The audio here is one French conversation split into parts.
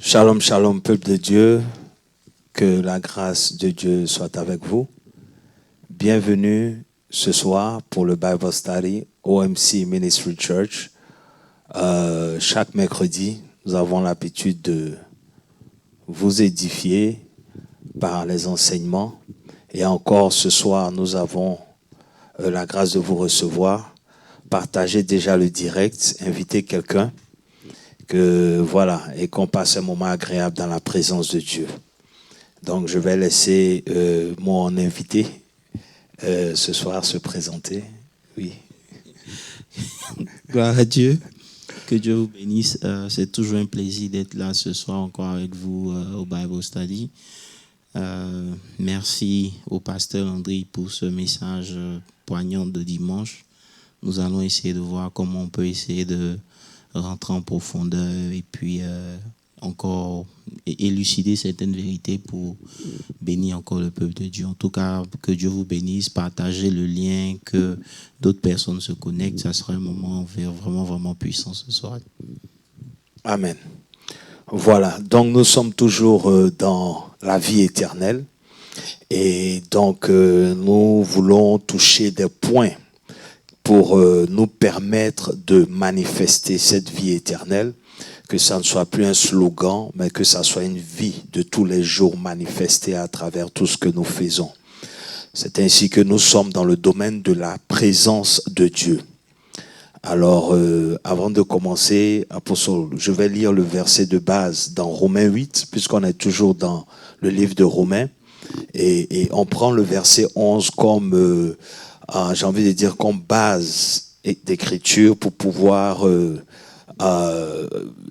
Shalom, shalom, peuple de Dieu. Que la grâce de Dieu soit avec vous. Bienvenue ce soir pour le Bible Study OMC Ministry Church. Chaque mercredi, nous avons l'habitude de vous édifier par les enseignements. Et encore ce soir, nous avons la grâce de vous recevoir. Partagez déjà le direct, invitez quelqu'un. Et qu'on passe un moment agréable dans la présence de Dieu. Donc, je vais laisser mon invité ce soir se présenter. Oui. Gloire à Dieu. Que Dieu vous bénisse. C'est toujours un plaisir d'être là ce soir encore avec vous au Bible Study. Merci au pasteur André pour ce message poignant de dimanche. Nous allons essayer de voir comment on peut essayer de rentrer en profondeur et puis encore élucider certaines vérités pour bénir encore le peuple de Dieu. En tout cas, que Dieu vous bénisse, partagez le lien, que d'autres personnes se connectent. Ça sera un moment vraiment, vraiment puissant ce soir. Amen. Voilà, donc nous sommes toujours dans la vie éternelle et donc nous voulons toucher des points pour nous permettre de manifester cette vie éternelle, que ça ne soit plus un slogan, mais que ça soit une vie de tous les jours manifestée à travers tout ce que nous faisons. C'est ainsi que nous sommes dans le domaine de la présence de Dieu. Alors, avant de commencer, apôtre, je vais lire le verset de base dans Romains 8, puisqu'on est toujours dans le livre de Romains, et on prend le verset 11 comme... j'ai envie de dire comme base d'écriture pour pouvoir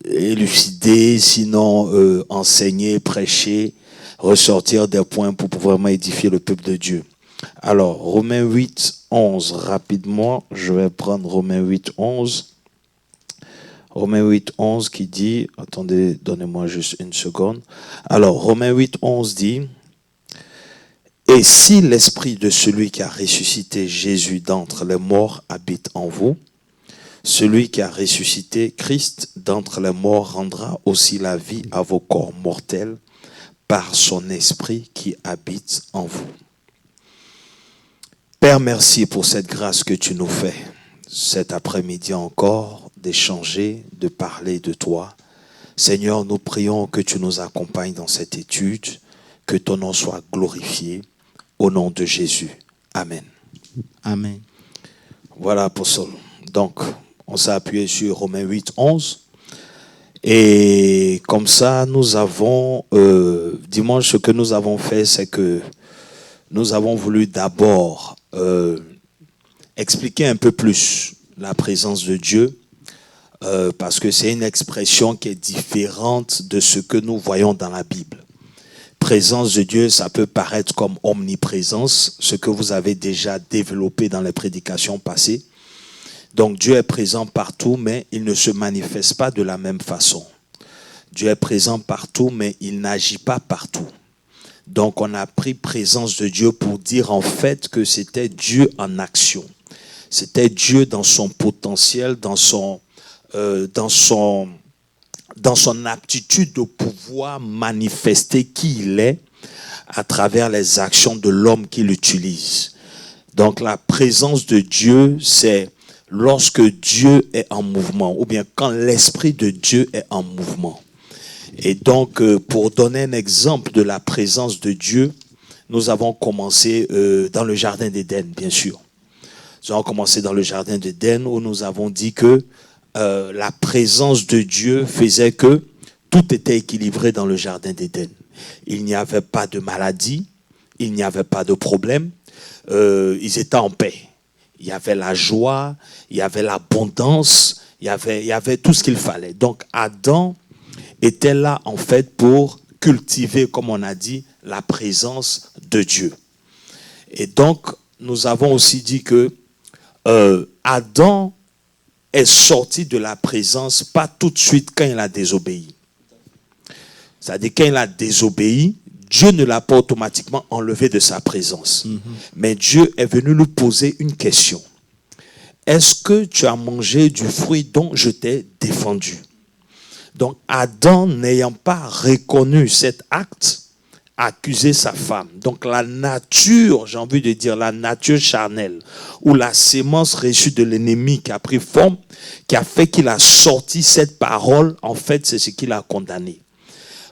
élucider, sinon enseigner, prêcher, ressortir des points pour pouvoir édifier le peuple de Dieu. Alors, Romains 8, 11, rapidement, je vais prendre Romains 8, 11. Romains 8, 11 qui dit, attendez, donnez-moi juste une seconde. Alors, Romains 8, 11 dit... Et si l'esprit de celui qui a ressuscité Jésus d'entre les morts habite en vous, celui qui a ressuscité Christ d'entre les morts rendra aussi la vie à vos corps mortels par son esprit qui habite en vous. Père, merci pour cette grâce que tu nous fais cet après-midi encore, d'échanger, de parler de toi. Seigneur, nous prions que tu nous accompagnes dans cette étude, que ton nom soit glorifié. Au nom de Jésus. Amen. Amen. Voilà, apôtre. Donc, on s'est appuyé sur Romains 8, 11. Et comme ça, nous avons, dimanche, ce que nous avons fait, c'est que nous avons voulu d'abord expliquer un peu plus la présence de Dieu, parce que c'est une expression qui est différente de ce que nous voyons dans la Bible. Présence de Dieu, ça peut paraître comme omniprésence, ce que vous avez déjà développé dans les prédications passées. Donc Dieu est présent partout, mais il ne se manifeste pas de la même façon. Dieu est présent partout, mais il n'agit pas partout. Donc on a pris présence de Dieu pour dire en fait que c'était Dieu en action. C'était Dieu dans son potentiel, dans son aptitude de pouvoir manifester qui il est à travers les actions de l'homme qu'il utilise. Donc la présence de Dieu, c'est lorsque Dieu est en mouvement, ou bien quand l'Esprit de Dieu est en mouvement. Et donc, pour donner un exemple de la présence de Dieu, nous avons commencé dans le Jardin d'Éden, bien sûr. Nous avons commencé dans le Jardin d'Éden où nous avons dit que la présence de Dieu faisait que tout était équilibré dans le Jardin d'Éden. Il n'y avait pas de maladie, il n'y avait pas de problème, ils étaient en paix. Il y avait la joie, il y avait l'abondance, il y avait tout ce qu'il fallait. Donc Adam était là en fait pour cultiver, comme on a dit, la présence de Dieu. Et donc nous avons aussi dit que Adam est sorti de la présence, pas tout de suite quand il a désobéi. C'est-à-dire quand il a désobéi, Dieu ne l'a pas automatiquement enlevé de sa présence. Mais Dieu est venu lui poser une question. Est-ce que tu as mangé du fruit dont je t'ai défendu? Donc Adam, n'ayant pas reconnu cet acte, a accusé sa femme. Donc la nature, j'ai envie de dire la nature charnelle, ou la sémence reçue de l'ennemi qui a pris forme, qui a fait qu'il a sorti cette parole, en fait c'est ce qui l'a condamné.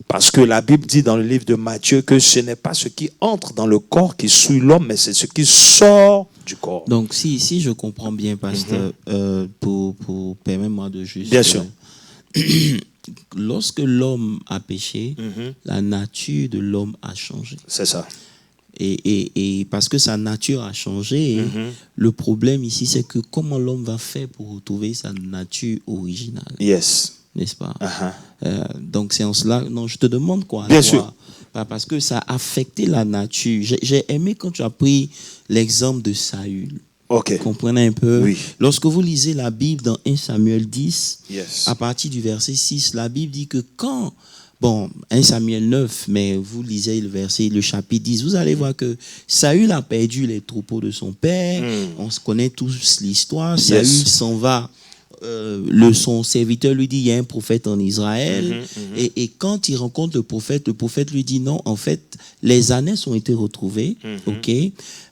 Parce que la Bible dit dans le livre de Matthieu que ce n'est pas ce qui entre dans le corps qui souille l'homme, mais c'est ce qui sort du corps. Donc si je comprends bien, pasteur, pour permets-moi de juste... Bien sûr. Lorsque l'homme a péché, la nature de l'homme a changé. C'est ça. Et parce que sa nature a changé, le problème ici, c'est que comment l'homme va faire pour retrouver sa nature originale? Yes. N'est-ce pas? Donc c'est en cela... Non, je te demande quoi? Bien sûr. Parce que ça a affecté la nature. J'ai aimé quand tu as pris l'exemple de Saül. Ok. Comprenez un peu. Oui. Lorsque vous lisez la Bible dans 1 Samuel 10, Yes. à partir du verset 6, la Bible dit que quand, 1 Samuel 9, mais vous lisez le chapitre 10, vous allez voir que Saül a perdu les troupeaux de son père. On se connaît tous l'histoire. Yes. Saül s'en va. Son serviteur lui dit il y a un prophète en Israël et quand il rencontre le prophète lui dit non, en fait les ânesses ont été retrouvées, ok,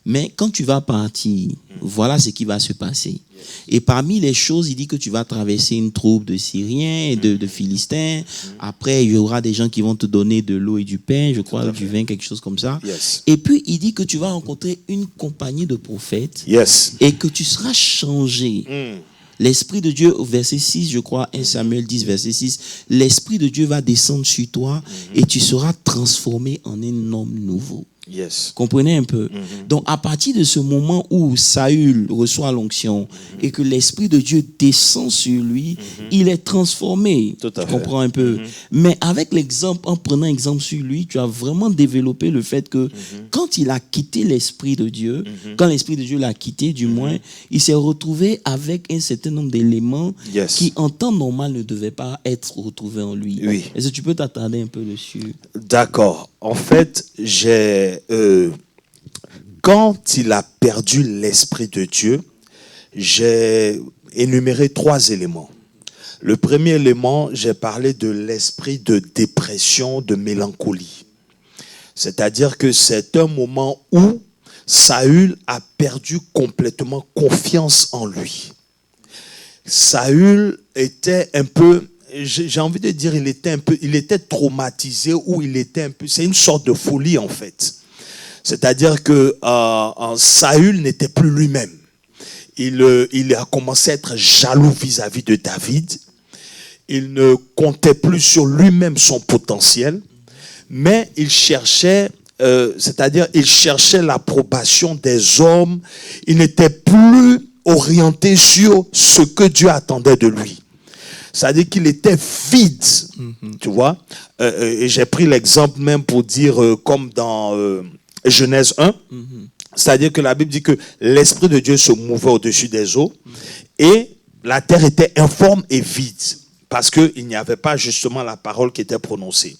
mais quand tu vas partir, voilà ce qui va se passer. Et parmi les choses, il dit que tu vas traverser une troupe de Syriens et de Philistins. Après, il y aura des gens qui vont te donner de l'eau et du pain, je crois, du vin, quelque chose comme ça. Yes. Et puis, il dit que tu vas rencontrer une compagnie de prophètes Yes. et que tu seras changé. L'Esprit de Dieu, au verset 6, je crois, 1 Samuel 10, verset 6, l'Esprit de Dieu va descendre sur toi et tu seras transformé en un homme nouveau. Yes. Comprenez un peu. Donc, à partir de ce moment où Saül reçoit l'onction et que l'Esprit de Dieu descend sur lui, il est transformé. Tout à fait. Tu comprends un peu. Mais avec l'exemple, en prenant exemple sur lui, tu as vraiment développé le fait que quand il a quitté l'Esprit de Dieu, quand l'Esprit de Dieu l'a quitté, du moins, il s'est retrouvé avec un certain nombre d'éléments Yes. qui, en temps normal, ne devaient pas être retrouvés en lui. Oui. Est-ce que tu peux t'attarder un peu dessus? D'accord. En fait, quand il a perdu l'Esprit de Dieu, j'ai énuméré 3 éléments. Le premier élément, j'ai parlé de l'esprit de dépression, de mélancolie. C'est-à-dire que c'est un moment où Saül a perdu complètement confiance en lui. Saül était un peu, j'ai envie de dire, il était traumatisé, ou il était un peu, c'est une sorte de folie en fait. C'est-à-dire que Saül n'était plus lui-même. Il a commencé à être jaloux vis-à-vis de David. Il ne comptait plus sur lui-même son potentiel, mais il cherchait, il cherchait l'approbation des hommes. Il n'était plus orienté sur ce que Dieu attendait de lui. C'est-à-dire qu'il était vide, tu vois. Et j'ai pris l'exemple même pour dire, comme dans Genèse 1, c'est-à-dire que la Bible dit que l'Esprit de Dieu se mouvait au-dessus des eaux et la terre était informe et vide parce qu'il n'y avait pas justement la parole qui était prononcée.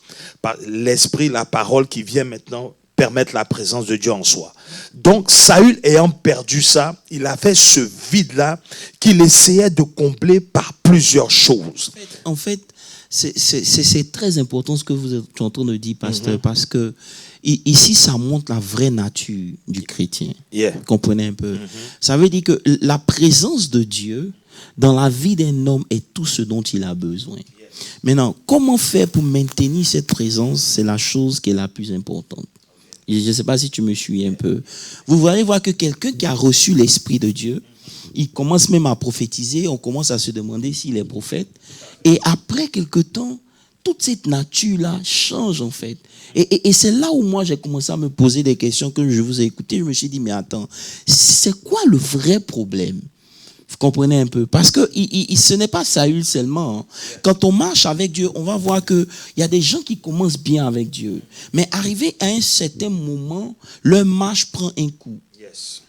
L'Esprit, la parole qui vient maintenant permettre la présence de Dieu en soi. Donc Saül ayant perdu ça, il avait ce vide-là qu'il essayait de combler par plusieurs choses. En fait, c'est très important ce que vous êtes en train de dire, pasteur, parce que ici, ça montre la vraie nature du chrétien. Yeah. Comprenez un peu. Ça veut dire que la présence de Dieu dans la vie d'un homme est tout ce dont il a besoin. Maintenant, comment faire pour maintenir cette présence, c'est la chose qui est la plus importante. Je ne sais pas si tu me suis un peu. Vous allez voir que quelqu'un qui a reçu l'Esprit de Dieu, il commence même à prophétiser, on commence à se demander s'il est prophète. Et après quelque temps, toute cette nature-là change en fait. Et c'est là où moi j'ai commencé à me poser des questions que je vous ai écoutées. Je me suis dit, mais attends, c'est quoi le vrai problème? Vous comprenez un peu? Parce que ce n'est pas Saül seulement. Hein. Quand on marche avec Dieu, on va voir qu'il y a des gens qui commencent bien avec Dieu. Mais arrivé à un certain moment, leur marche prend un coup.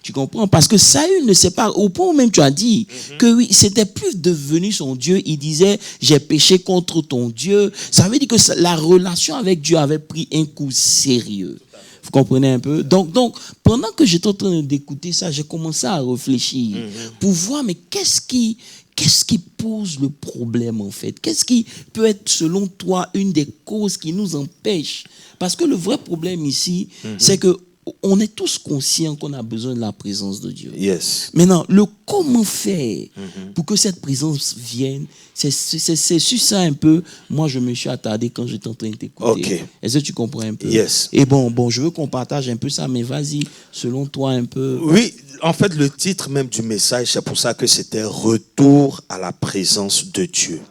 Tu comprends? Parce que Saül ne sait pas, au point où même tu as dit que oui, c'était plus devenu son Dieu. Il disait, j'ai péché contre ton Dieu. Ça veut dire que la relation avec Dieu avait pris un coup sérieux. Vous comprenez un peu? Donc, pendant que j'étais en train d'écouter ça, j'ai commencé à réfléchir pour voir, mais qu'est-ce qui qu'est-ce qui pose le problème en fait? Qu'est-ce qui peut être selon toi une des causes qui nous empêche? Parce que le vrai problème ici, c'est que on est tous conscients qu'on a besoin de la présence de Dieu. Yes. Maintenant, le comment faire pour que cette présence vienne, c'est sur ça un peu, moi je me suis attardé quand j'étais en train de t'écouter. Ok. Est-ce que tu comprends un peu? Yes. Et bon, je veux qu'on partage un peu ça, mais vas-y, selon toi un peu. Oui, en fait, le titre même du message, c'est pour ça que c'était « Retour à la présence de Dieu ».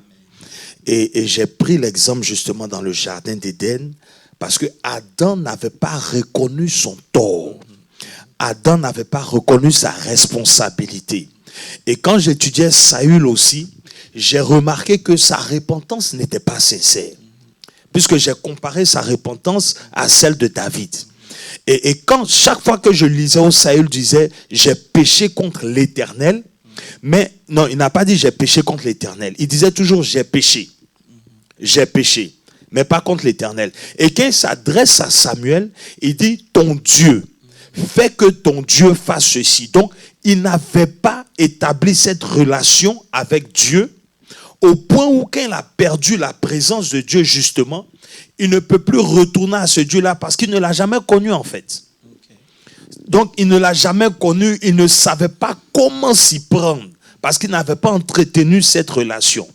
Et j'ai pris l'exemple justement dans le jardin d'Éden, parce que Adam n'avait pas reconnu son tort. Adam n'avait pas reconnu sa responsabilité. Et quand j'étudiais Saül aussi, j'ai remarqué que sa repentance n'était pas sincère. Puisque j'ai comparé sa repentance à celle de David. Et quand chaque fois que je lisais où Saül disait « j'ai péché contre l'Éternel », mais non, il n'a pas dit « j'ai péché contre l'Éternel ». Il disait toujours « j'ai péché ». J'ai péché, mais pas contre l'Éternel. Et quand il s'adresse à Samuel, il dit « ton Dieu ». Fais que ton Dieu fasse ceci. Donc, il n'avait pas établi cette relation avec Dieu au point où quand il a perdu la présence de Dieu, justement, il ne peut plus retourner à ce Dieu-là parce qu'il ne l'a jamais connu en fait. Donc, il ne l'a jamais connu, il ne savait pas comment s'y prendre parce qu'il n'avait pas entretenu cette relation.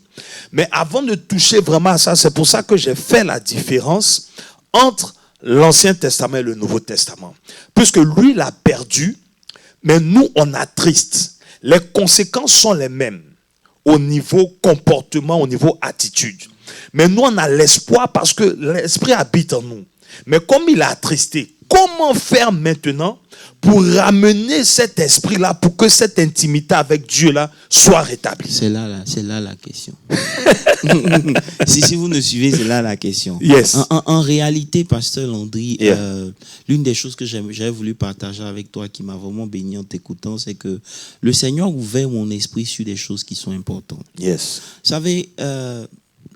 Mais avant de toucher vraiment à ça, c'est pour ça que j'ai fait la différence entre l'Ancien Testament et le Nouveau Testament. Puisque lui l'a perdu, mais nous, on attriste. Les conséquences sont les mêmes au niveau comportement, au niveau attitude. Mais nous, on a l'espoir parce que l'Esprit habite en nous. Mais comme il a attristé, comment faire maintenant pour ramener cet esprit-là, pour que cette intimité avec Dieu-là soit rétablie? C'est là la question. si vous ne suivez, c'est là la question. Yes. En réalité, Pasteur Landry, Yeah. l'une des choses que j'avais voulu partager avec toi, qui m'a vraiment béni en t'écoutant, c'est que le Seigneur a ouvert mon esprit sur des choses qui sont importantes. Yes. Vous savez,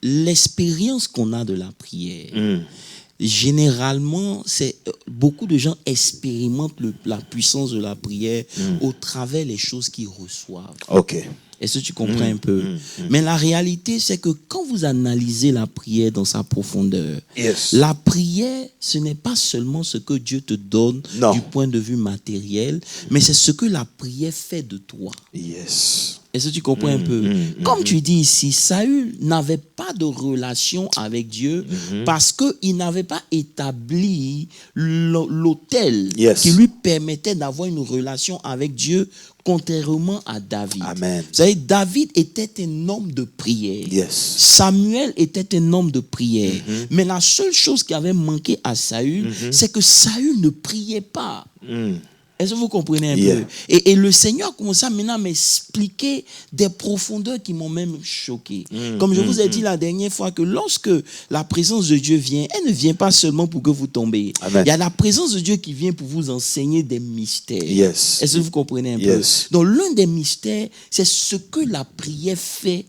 l'expérience qu'on a de la prière, généralement, beaucoup de gens expérimentent la puissance de la prière au travers des choses qu'ils reçoivent. Ok. Est-ce que tu comprends un peu? Mais la réalité, c'est que quand vous analysez la prière dans sa profondeur, Yes. la prière, ce n'est pas seulement ce que Dieu te donne Non. du point de vue matériel, mais c'est ce que la prière fait de toi. Yes. Est-ce que tu comprends un peu? Comme tu dis ici, Saül n'avait pas de relation avec Dieu parce qu'il n'avait pas établi l'autel Yes. qui lui permettait d'avoir une relation avec Dieu, contrairement à David. Amen. Vous savez, David était un homme de prière. Yes. Samuel était un homme de prière. Mais la seule chose qui avait manqué à Saül, c'est que Saül ne priait pas. Est-ce que vous comprenez un peu? Et le Seigneur commençait maintenant à m'expliquer des profondeurs qui m'ont même choqué. Comme je vous ai dit la dernière fois, que lorsque la présence de Dieu vient, elle ne vient pas seulement pour que vous tombiez. Amen. Il y a la présence de Dieu qui vient pour vous enseigner des mystères. Yes. Est-ce que vous comprenez un Yes. peu? Donc l'un des mystères, c'est ce que la prière fait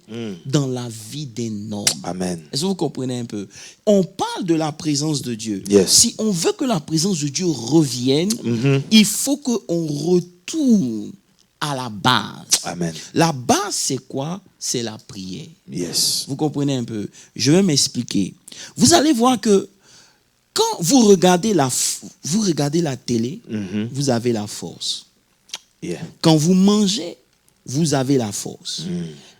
dans la vie d'un homme. Amen. Est-ce que vous comprenez un peu? On parle de la présence de Dieu. Yes. Si on veut que la présence de Dieu revienne, il faut qu'on retourne à la base. Amen. La base, c'est quoi? C'est la prière. Yes. Vous comprenez un peu? Je vais m'expliquer. Vous allez voir que quand vous regardez la télé, vous avez la force. Yeah. Quand vous mangez, vous avez la force.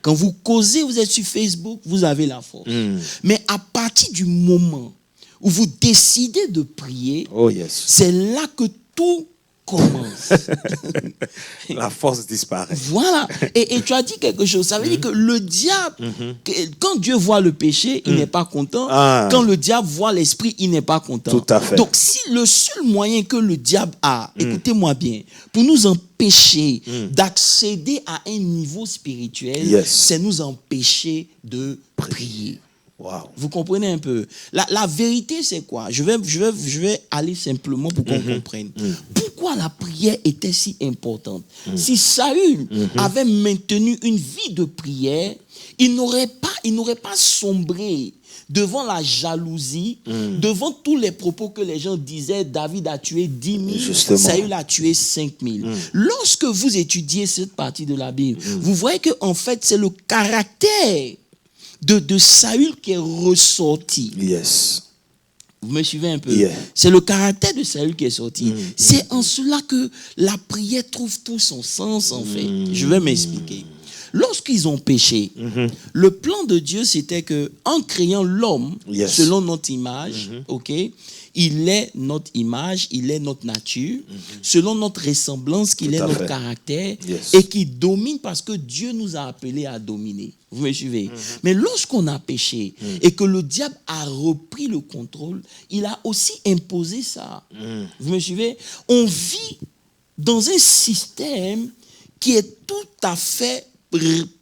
Quand vous causez, vous êtes sur Facebook, vous avez la force. Mais à partir du moment où vous décidez de prier, Oh yes. c'est là que tout commence. La force disparaît. Voilà. Et tu as dit quelque chose. Ça veut dire que le diable, quand Dieu voit le péché, il n'est pas content. Ah. Quand le diable voit l'esprit, il n'est pas content. Tout à fait. Donc, si le seul moyen que le diable a, écoutez-moi bien, pour nous empêcher d'accéder à un niveau spirituel, Yes. c'est nous empêcher de prier. Wow. Vous comprenez un peu? La vérité, c'est quoi? Je vais aller simplement pour qu'on comprenne. Pourquoi la prière était si importante? Si Saül avait maintenu une vie de prière, il n'aurait pas sombré devant la jalousie, devant tous les propos que les gens disaient, David a tué 10 000, Justement. Saül a tué 5 000. Lorsque vous étudiez cette partie de la Bible, vous voyez que en fait, c'est le caractère de Saül qui est ressorti. Yes. Vous me suivez un peu? Yeah. C'est le caractère de Saül qui est sorti. C'est en cela que la prière trouve tout son sens, en fait. Je vais m'expliquer. Lorsqu'ils ont péché, le plan de Dieu, c'était que en créant l'homme, Yes. selon notre image, ok, il est notre image, il est notre nature, selon notre ressemblance, qu'il Tout est à notre fait. caractère, Yes. et qui domine parce que Dieu nous a appelés à dominer. Vous me suivez? Mais lorsqu'on a péché et que le diable a repris le contrôle, il a aussi imposé ça. Vous me suivez? On vit dans un système qui est tout à fait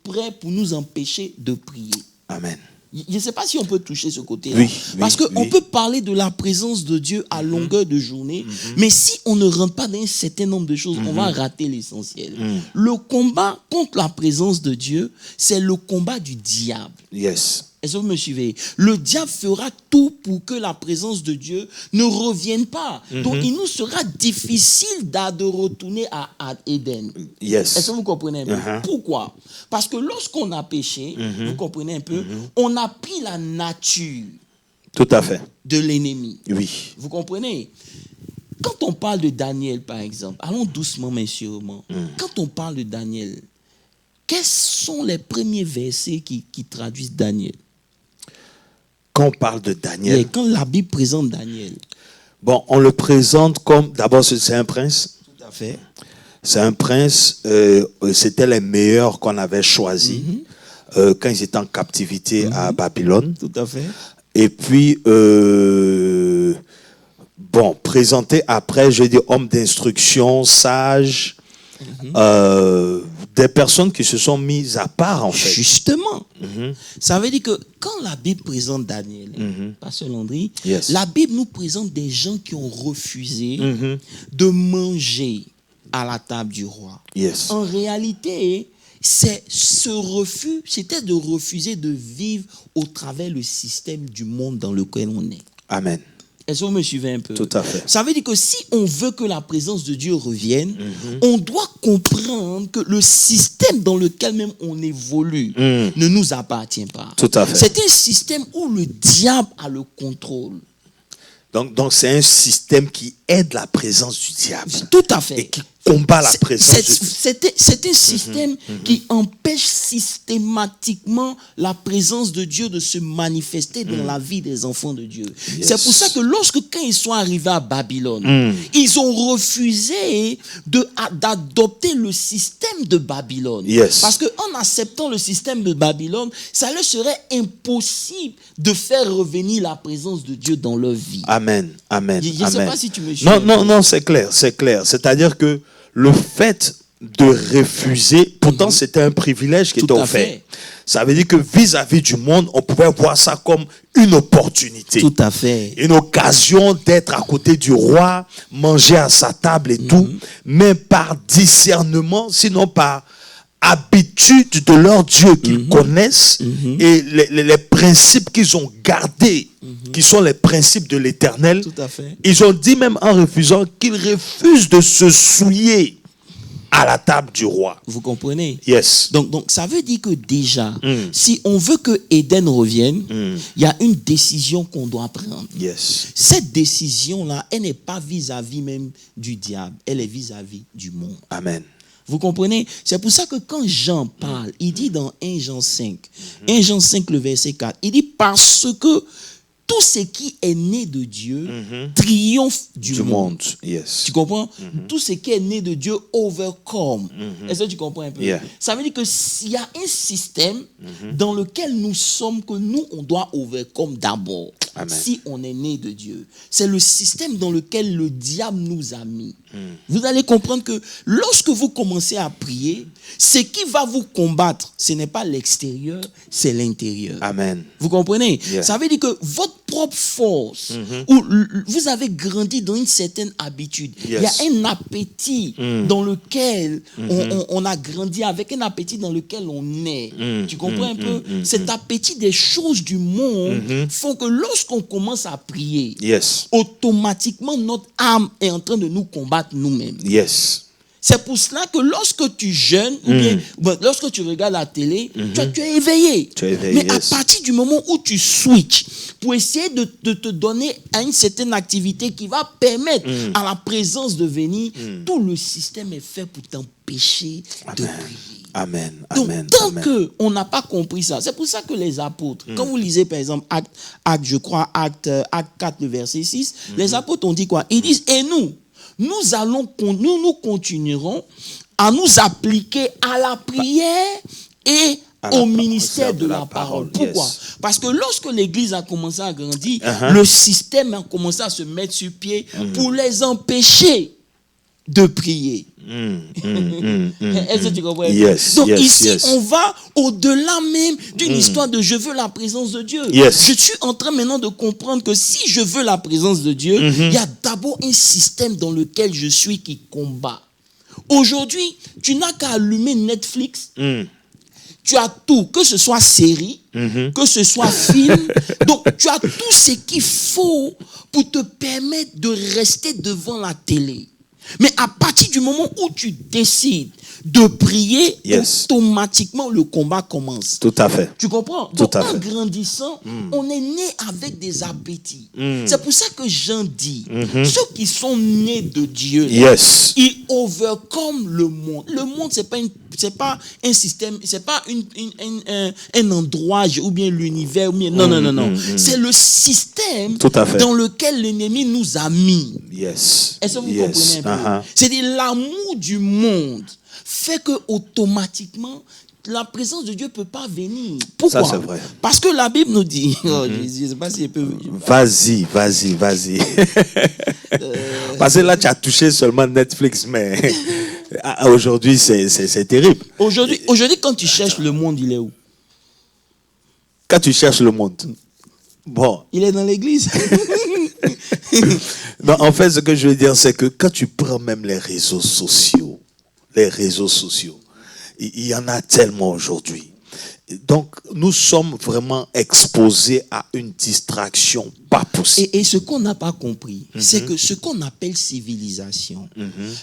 prêt pour nous empêcher de prier. Amen. Je ne sais pas si on peut toucher ce côté-là. Oui, Parce oui, qu'on oui. peut parler de la présence de Dieu à longueur de journée, mais si on ne rentre pas dans un certain nombre de choses, on va rater l'essentiel. Le combat contre la présence de Dieu, c'est le combat du diable. Yes. Est-ce que vous me suivez? Le diable fera tout pour que la présence de Dieu ne revienne pas. Donc, il nous sera difficile de retourner à Éden. Yes. Est-ce que vous comprenez un peu? Pourquoi? Parce que lorsqu'on a péché, vous comprenez un peu, on a pris la nature Tout à fait. de l'ennemi. Oui. Vous comprenez? Quand on parle de Daniel, par exemple, allons doucement mais sûrement. Quand on parle de Daniel, quels sont les premiers versets qui traduisent Daniel? Quand on parle de Daniel, Et quand la Bible présente Daniel, bon, on le présente comme, d'abord, c'est un prince. tout à fait. C'est un prince, c'était les meilleurs qu'on avait choisis quand ils étaient en captivité à Babylone. Tout à fait. Et puis, bon, présenté après, je dis homme d'instruction, sage, des personnes qui se sont mises à part, en fait. Justement. Ça veut dire que quand la Bible présente Daniel, Pasteur Landry, Yes. la Bible nous présente des gens qui ont refusé de manger à la table du roi. Yes. En réalité, ce refus, c'était de refuser de vivre au travers le système du monde dans lequel on est. Amen. Est-ce que vous me suivez un peu? Tout à fait. Ça veut dire que si on veut que la présence de Dieu revienne, on doit comprendre que le système dans lequel même on évolue ne nous appartient pas. Tout à fait. C'est un système où le diable a le contrôle. Donc c'est un système qui aide la présence du diable Tout à fait. et qui combat la présence du C'est un système qui empêche systématiquement la présence de Dieu de se manifester dans la vie des enfants de Dieu. Yes. C'est pour ça que quand ils sont arrivés à Babylone, ils ont refusé d'adopter le système de Babylone. Yes. Parce qu'en acceptant le système de Babylone, ça leur serait impossible de faire revenir la présence de Dieu dans leur vie. Amen. Amen. Je ne sais Amen. pas si tu me suis. Non, c'est clair, c'est clair. C'est-à-dire que le fait de refuser, pourtant c'était un privilège qui Tout était à offert. fait. Ça veut dire que vis-à-vis du monde, on pouvait voir ça comme une opportunité. Tout à fait. Une occasion d'être à côté du roi, manger à sa table et tout, mais par discernement, sinon par habitude de leur Dieu qu'ils connaissent et les principes qu'ils ont gardés, qui sont les principes de l'Éternel. Tout à fait. Ils ont dit même en refusant qu'ils refusent de se souiller à la table du roi. Vous comprenez? Yes. Donc ça veut dire que déjà, si on veut que Éden revienne, il y a une décision qu'on doit prendre. Yes. Cette décision-là, elle n'est pas vis-à-vis même du diable, elle est vis-à-vis du monde. Amen. Vous comprenez? C'est pour ça que quand Jean parle, il dit dans 1 Jean 5, 1 Jean 5 le verset 4, il dit parce que tout ce qui est né de Dieu triomphe du monde. Yes. Tu comprends? Tout ce qui est né de Dieu overcome. Est-ce que tu comprends un peu? Yeah. Ça veut dire que s'il y a un système dans lequel nous sommes, que nous, on doit overcome d'abord. Amen. Si on est né de Dieu. C'est le système dans lequel le diable nous a mis. Vous allez comprendre que lorsque vous commencez à prier, ce qui va vous combattre, ce n'est pas l'extérieur, c'est l'intérieur. Amen. Vous comprenez? Yeah. Ça veut dire que votre propre force, ou vous avez grandi dans une certaine habitude. Yes. Il y a un appétit dans lequel on a grandi, avec un appétit dans lequel on est. Tu comprends un peu? Cet appétit des choses du monde font que lorsqu'on commence à prier, Yes. automatiquement notre âme est en train de nous combattre nous-mêmes. Yes. C'est pour cela que lorsque tu jeûnes, ou bien lorsque tu regardes la télé, tu es éveillé. Tu es éveillé, Mais à yes. partir du moment où tu switches pour essayer de te donner à une certaine activité qui va permettre à la présence de venir, tout le système est fait pour t'empêcher de prier. Amen. Donc, Amen. tant Amen. qu'on n'a pas compris ça, c'est pour ça que les apôtres, quand vous lisez par exemple Acte 4, le verset 6, les apôtres ont dit quoi? Ils disent, et nous continuerons à nous appliquer à la prière et au ministère de la parole. Pourquoi? Yes. Parce que lorsque l'Église a commencé à grandir, le système a commencé à se mettre sur pied pour les empêcher de prier. Est-ce que tu comprends? Yes, Donc yes, ici, yes. on va au-delà même d'une histoire de je veux la présence de Dieu. Yes. Je suis en train maintenant de comprendre que si je veux la présence de Dieu, il y a d'abord un système dans lequel je suis qui combat. Aujourd'hui, tu n'as qu'à allumer Netflix. Tu as tout, que ce soit série, que ce soit film. Donc, tu as tout ce qu'il faut pour te permettre de rester devant la télé. Mais à partir du moment où tu décides de prier, Yes. automatiquement le combat commence. Tout à fait. Tu comprends? Tout Donc, à en fait. grandissant, on est né avec des appétits. C'est pour ça que Jean dit, ceux qui sont nés de Dieu, Yes. ils overcome le monde. Le monde, c'est pas un système, c'est pas un endroit ou bien l'univers. Non. C'est le système Tout à fait. dans lequel l'ennemi nous a mis. Yes. Est-ce que vous Yes. comprenez un peu? Uh-huh. C'est-à-dire l'amour du monde fait que automatiquement la présence de Dieu ne peut pas venir. Pourquoi? Ça, c'est vrai. Parce que la Bible nous dit, je ne sais pas si je peux... Vas-y. Parce que là, tu as touché seulement Netflix, mais aujourd'hui, c'est terrible. Aujourd'hui, quand tu cherches le monde, il est où? Quand tu cherches le monde, bon, Il est dans l'église. non, en fait, ce que je veux dire, c'est que quand tu prends même les réseaux sociaux, il y en a tellement aujourd'hui. Donc, nous sommes vraiment exposés à une distraction pas possible. Et ce qu'on n'a pas compris, c'est que ce qu'on appelle civilisation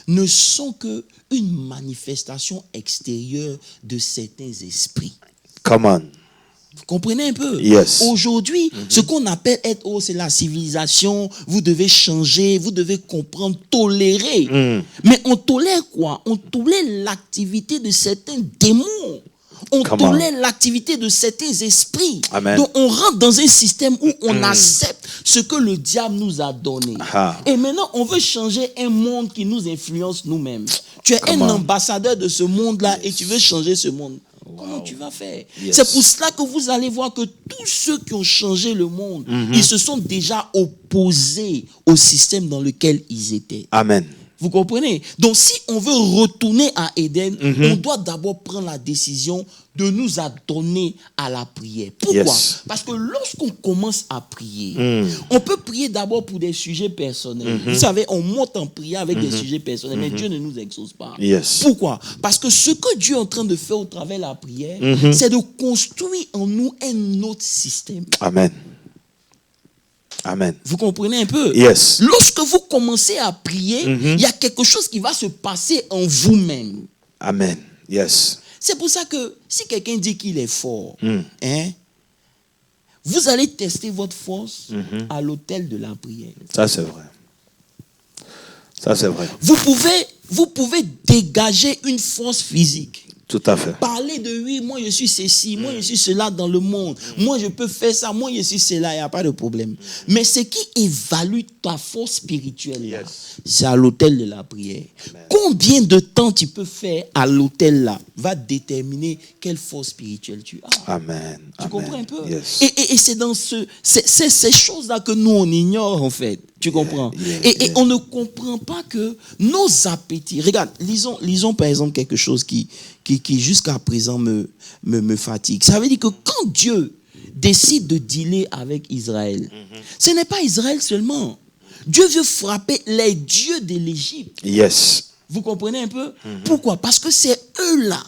ne sont qu'une manifestation extérieure de certains esprits. Come on. Vous comprenez un peu? Yes. Aujourd'hui, ce qu'on appelle être c'est la civilisation, vous devez changer, vous devez comprendre, tolérer. Mais on tolère quoi? On tolère l'activité de certains démons. On tolère l'activité de certains esprits. Amen. Donc on rentre dans un système où on accepte ce que le diable nous a donné. Et maintenant, on veut changer un monde qui nous influence nous-mêmes. Tu es un ambassadeur de ce monde-là et tu veux changer ce monde. Comment tu vas faire? Yes. C'est pour cela que vous allez voir que tous ceux qui ont changé le monde, ils se sont déjà opposés au système dans lequel ils étaient. Amen. Vous comprenez? Donc, si on veut retourner à Éden, on doit d'abord prendre la décision de nous adonner à la prière. Pourquoi? Yes. Parce que lorsqu'on commence à prier, on peut prier d'abord pour des sujets personnels. Vous savez, on monte en prière avec des sujets personnels, mais Dieu ne nous exauce pas. Yes. Pourquoi? Parce que ce que Dieu est en train de faire au travers de la prière, c'est de construire en nous un autre système. Amen. Amen. Vous comprenez un peu? Yes. Lorsque vous commencez à prier, il y a quelque chose qui va se passer en vous-même. Amen. Yes. C'est pour ça que si quelqu'un dit qu'il est fort, vous allez tester votre force à l'autel de la prière. Ça, c'est vrai. Ça, c'est vrai. Vous pouvez dégager une force physique. Tout à fait. Parler de oui, moi je suis ceci, moi je suis cela dans le monde, moi je peux faire ça, moi je suis cela, il n'y a pas de problème. Mais ce qui évalue ta force spirituelle, là, c'est à l'autel de la prière. Combien de temps tu peux faire à l'autel là va déterminer quelle force spirituelle tu as. Amen. Tu comprends un peu? Yes. Et c'est dans ces choses-là que nous on ignore en fait. Tu comprends? Et on ne comprend pas que nos appétits. Regarde, lisons par exemple quelque chose qui jusqu'à présent me fatigue. Ça veut dire que quand Dieu décide de dealer avec Israël, ce n'est pas Israël seulement. Dieu veut frapper les dieux de l'Égypte. Yes. Vous comprenez un peu? Pourquoi? Parce que c'est eux-là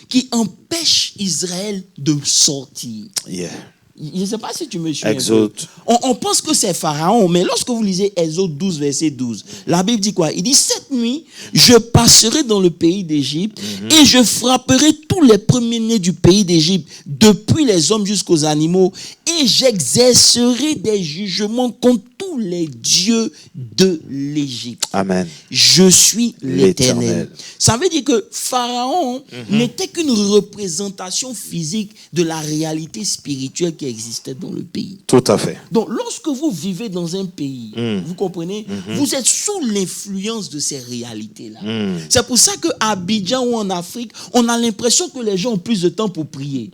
qui empêchent Israël de sortir. Yeah. Je ne sais pas si tu me suis. Exode. On pense que c'est Pharaon, mais lorsque vous lisez Exode 12, verset 12, la Bible dit quoi? Il dit, cette nuit, je passerai dans le pays d'Égypte et je frapperai tous les premiers-nés du pays d'Égypte, depuis les hommes jusqu'aux animaux, et j'exercerai des jugements contre tous les dieux de l'Égypte. Amen. Je suis l'Éternel. L'Éternel. Ça veut dire que Pharaon n'était qu'une représentation physique de la réalité spirituelle qui existait dans le pays. Tout à fait. Donc, lorsque vous vivez dans un pays, vous comprenez, vous êtes sous l'influence de ces réalités-là. C'est pour ça qu'à Abidjan ou en Afrique, on a l'impression que les gens ont plus de temps pour prier.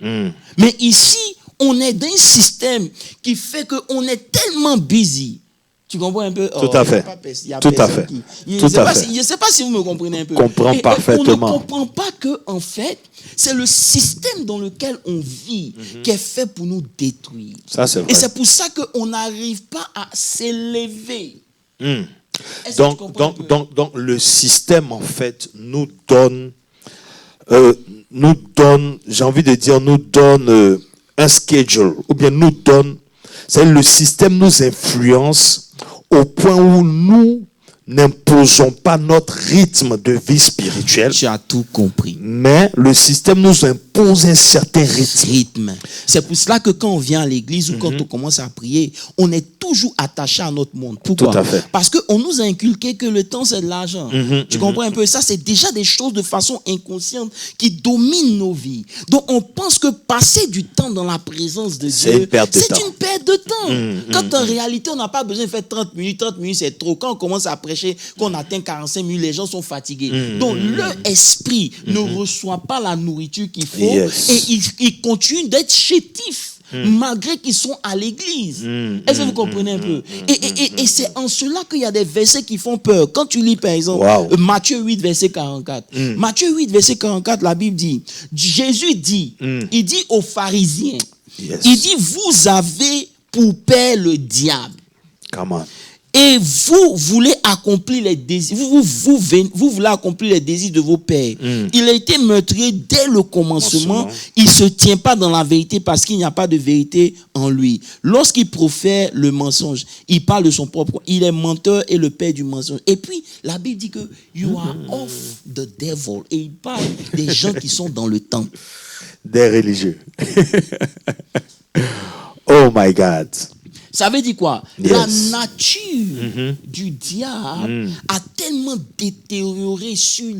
Mais ici, on est dans un système qui fait qu'on est tellement busy. Tu comprends un peu? Tout à fait. Tout à fait. Je ne sais pas si vous me comprenez un peu. Comprends parfaitement. On ne comprend pas que, en fait, c'est le système dans lequel on vit qui est fait pour nous détruire. Ça, c'est vrai. Et c'est pour ça qu'on n'arrive pas à s'élever. Donc, le système, en fait, nous donne, j'ai envie de dire, nous donne un schedule, ou bien nous donne, c'est le système nous influence au point où nous n'imposons pas notre rythme de vie spirituelle. Tu as tout compris. Mais le système nous impose un certain rythme. C'est pour cela que quand on vient à l'église ou quand on commence à prier, on est toujours attaché à notre monde. Pourquoi? Tout à fait. Parce qu'on nous a inculqué que le temps, c'est de l'argent. Tu comprends un peu? Ça, c'est déjà des choses de façon inconsciente qui dominent nos vies. Donc, on pense que passer du temps dans la présence de Dieu, c'est une perte de temps. Quand en réalité, on n'a pas besoin de faire 30 minutes, c'est trop. Quand on commence à prêcher, qu'on atteint 45 minutes, les gens sont fatigués. Donc, leur esprit ne reçoit pas la nourriture qu'il faut et ils continuent d'être chétifs. Malgré qu'ils sont à l'église. Est-ce que vous comprenez un peu? Et c'est en cela qu'il y a des versets qui font peur. Quand tu lis par exemple Matthieu 8, verset 44. Matthieu 8, verset 44, la Bible dit, Jésus dit, il dit aux pharisiens, il dit, vous avez pour père le diable. Come on. Et vous voulez accomplir les désirs, vous voulez accomplir les désirs de vos pères. Il a été meurtrier dès le commencement. Il ne se tient pas dans la vérité parce qu'il n'y a pas de vérité en lui. Lorsqu'il profère le mensonge, il parle de son propre. Il est menteur et le père du mensonge. Et puis, la Bible dit que you are of the devil. Et il parle des gens qui sont dans le temple. Des religieux. Oh my God. Ça veut dire quoi? La nature du diable a tellement détérioré sur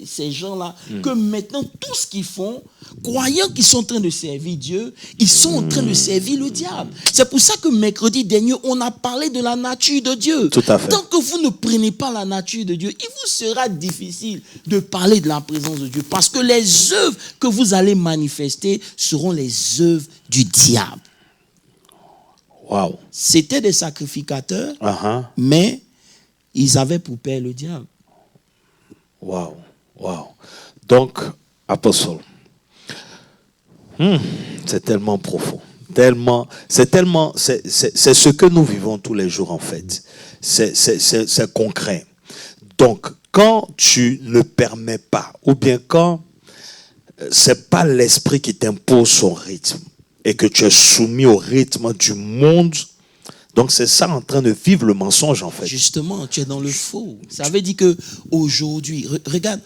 ces gens-là que maintenant, tout ce qu'ils font, croyant qu'ils sont en train de servir Dieu, ils sont en train de servir le diable. C'est pour ça que mercredi dernier, on a parlé de la nature de Dieu. Tout à fait. Tant que vous ne prenez pas la nature de Dieu, il vous sera difficile de parler de la présence de Dieu. Parce que les œuvres que vous allez manifester seront les œuvres du diable. Wow. C'était des sacrificateurs, mais ils avaient pour père le diable. Wow. Donc, apôtre, c'est tellement profond. C'est ce que nous vivons tous les jours en fait. C'est concret. Donc, quand tu ne permets pas, ou bien quand c'est pas l'esprit qui t'impose son rythme, et que tu es soumis au rythme du monde, donc c'est ça en train de vivre le mensonge en fait. Justement, tu es dans le faux. Ça veut dire que aujourd'hui, regarde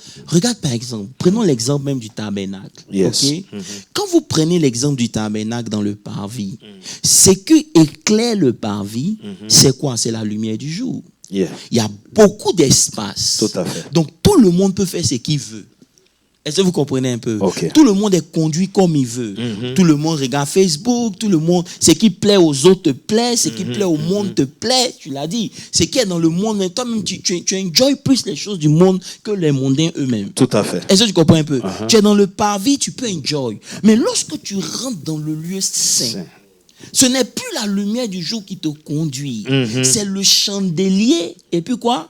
par exemple, prenons l'exemple même du tabernacle. Okay? Quand vous prenez l'exemple du tabernacle dans le parvis, ce qui éclaire le parvis, c'est quoi? C'est la lumière du jour. Il y a beaucoup d'espace. Tout à fait. Donc tout le monde peut faire ce qu'il veut. Est-ce que vous comprenez un peu? Tout le monde est conduit comme il veut. Tout le monde regarde Facebook, tout le monde, ce qui plaît aux autres te plaît, ce qui plaît au monde te plaît, tu l'as dit. Ce qui est dans le monde, mais toi-même, tu enjoy plus les choses du monde que les mondains eux-mêmes. Tout à fait. Est-ce que tu comprends un peu? Tu es dans le parvis, tu peux enjoy. Mais lorsque tu rentres dans le lieu saint, ce n'est plus la lumière du jour qui te conduit. C'est le chandelier, et puis quoi?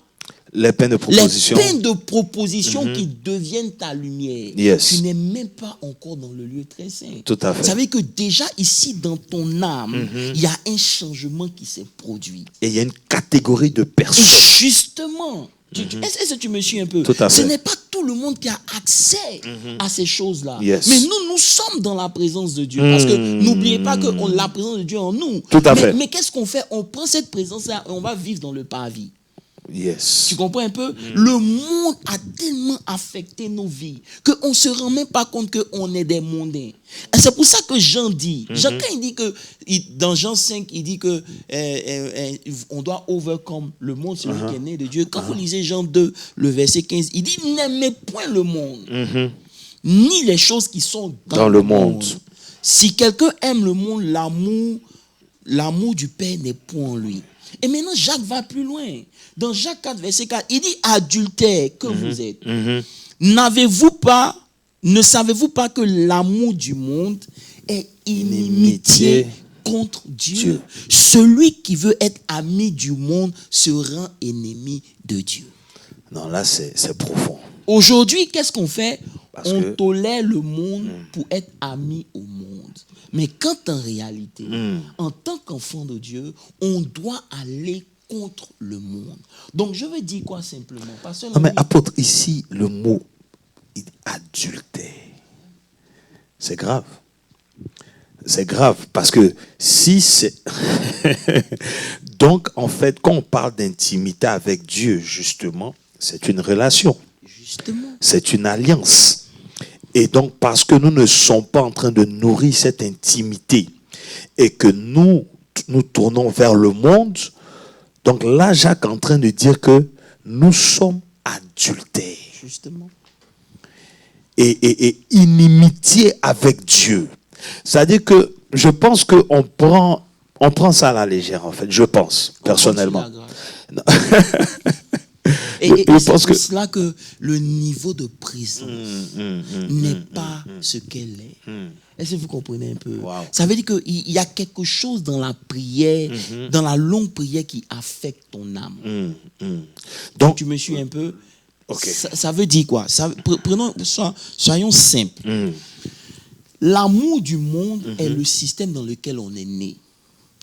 Les peines de proposition. Les peines de proposition qui deviennent ta lumière. Yes. Tu n'es même pas encore dans le lieu très saint. Tout à fait. Ça veut dire que déjà ici dans ton âme, il y a un changement qui s'est produit. Et il y a une catégorie de Et personnes. justement, est-ce que tu me suis un peu? Tout à fait. Ce n'est pas tout le monde qui a accès à ces choses-là. Yes. Mais nous sommes dans la présence de Dieu. Parce que n'oubliez pas que la présence de Dieu en nous. Tout à fait. Mais qu'est-ce qu'on fait? On prend cette présence-là et on va vivre dans le parvis. Yes. Tu comprends un peu? Le monde a tellement affecté nos vies qu'on ne se rend même pas compte qu'on est des mondains. Et c'est pour ça que Jean dit, Jean, quand il dit que, dans Jean 5, il dit que on doit overcome le monde, celui qui est né de Dieu. Quand vous lisez Jean 2, le verset 15, il dit, n'aimez point le monde, ni les choses qui sont dans le monde. Si quelqu'un aime le monde, l'amour du Père n'est point en lui. Et maintenant, Jacques va plus loin. Dans Jacques 4, verset 4, il dit, adultère que vous êtes. Ne savez-vous pas que l'amour du monde est inimitié contre Dieu? Celui qui veut être ami du monde se rend ennemi de Dieu. Non, là, c'est profond. Aujourd'hui, qu'est-ce qu'on fait? On que tolère le monde pour être ami au monde. Mais quand en réalité, en tant qu'enfant de Dieu, on doit aller contre le monde. Donc, je veux dire quoi simplement? Non, mais apôtre, ici, le mot adultère, c'est grave. C'est grave parce que si c'est... Donc, en fait, quand on parle d'intimité avec Dieu, justement, c'est une relation. Justement. C'est une alliance. Et donc, parce que nous ne sommes pas en train de nourrir cette intimité et que nous tournons vers le monde, donc là, Jacques est en train de dire que nous sommes adultères. Justement. Et inimitié avec Dieu. C'est-à-dire que je pense qu'on prend ça à la légère, en fait. Je pense, personnellement. Et c'est pour cela que le niveau de présence n'est pas ce qu'elle est. Est-ce que vous comprenez un peu? Wow. Ça veut dire qu'il y a quelque chose dans la prière, dans la longue prière qui affecte ton âme. Donc, tu me suis un peu? Okay. Ça veut dire quoi? Soyons simples. L'amour du monde est le système dans lequel on est né.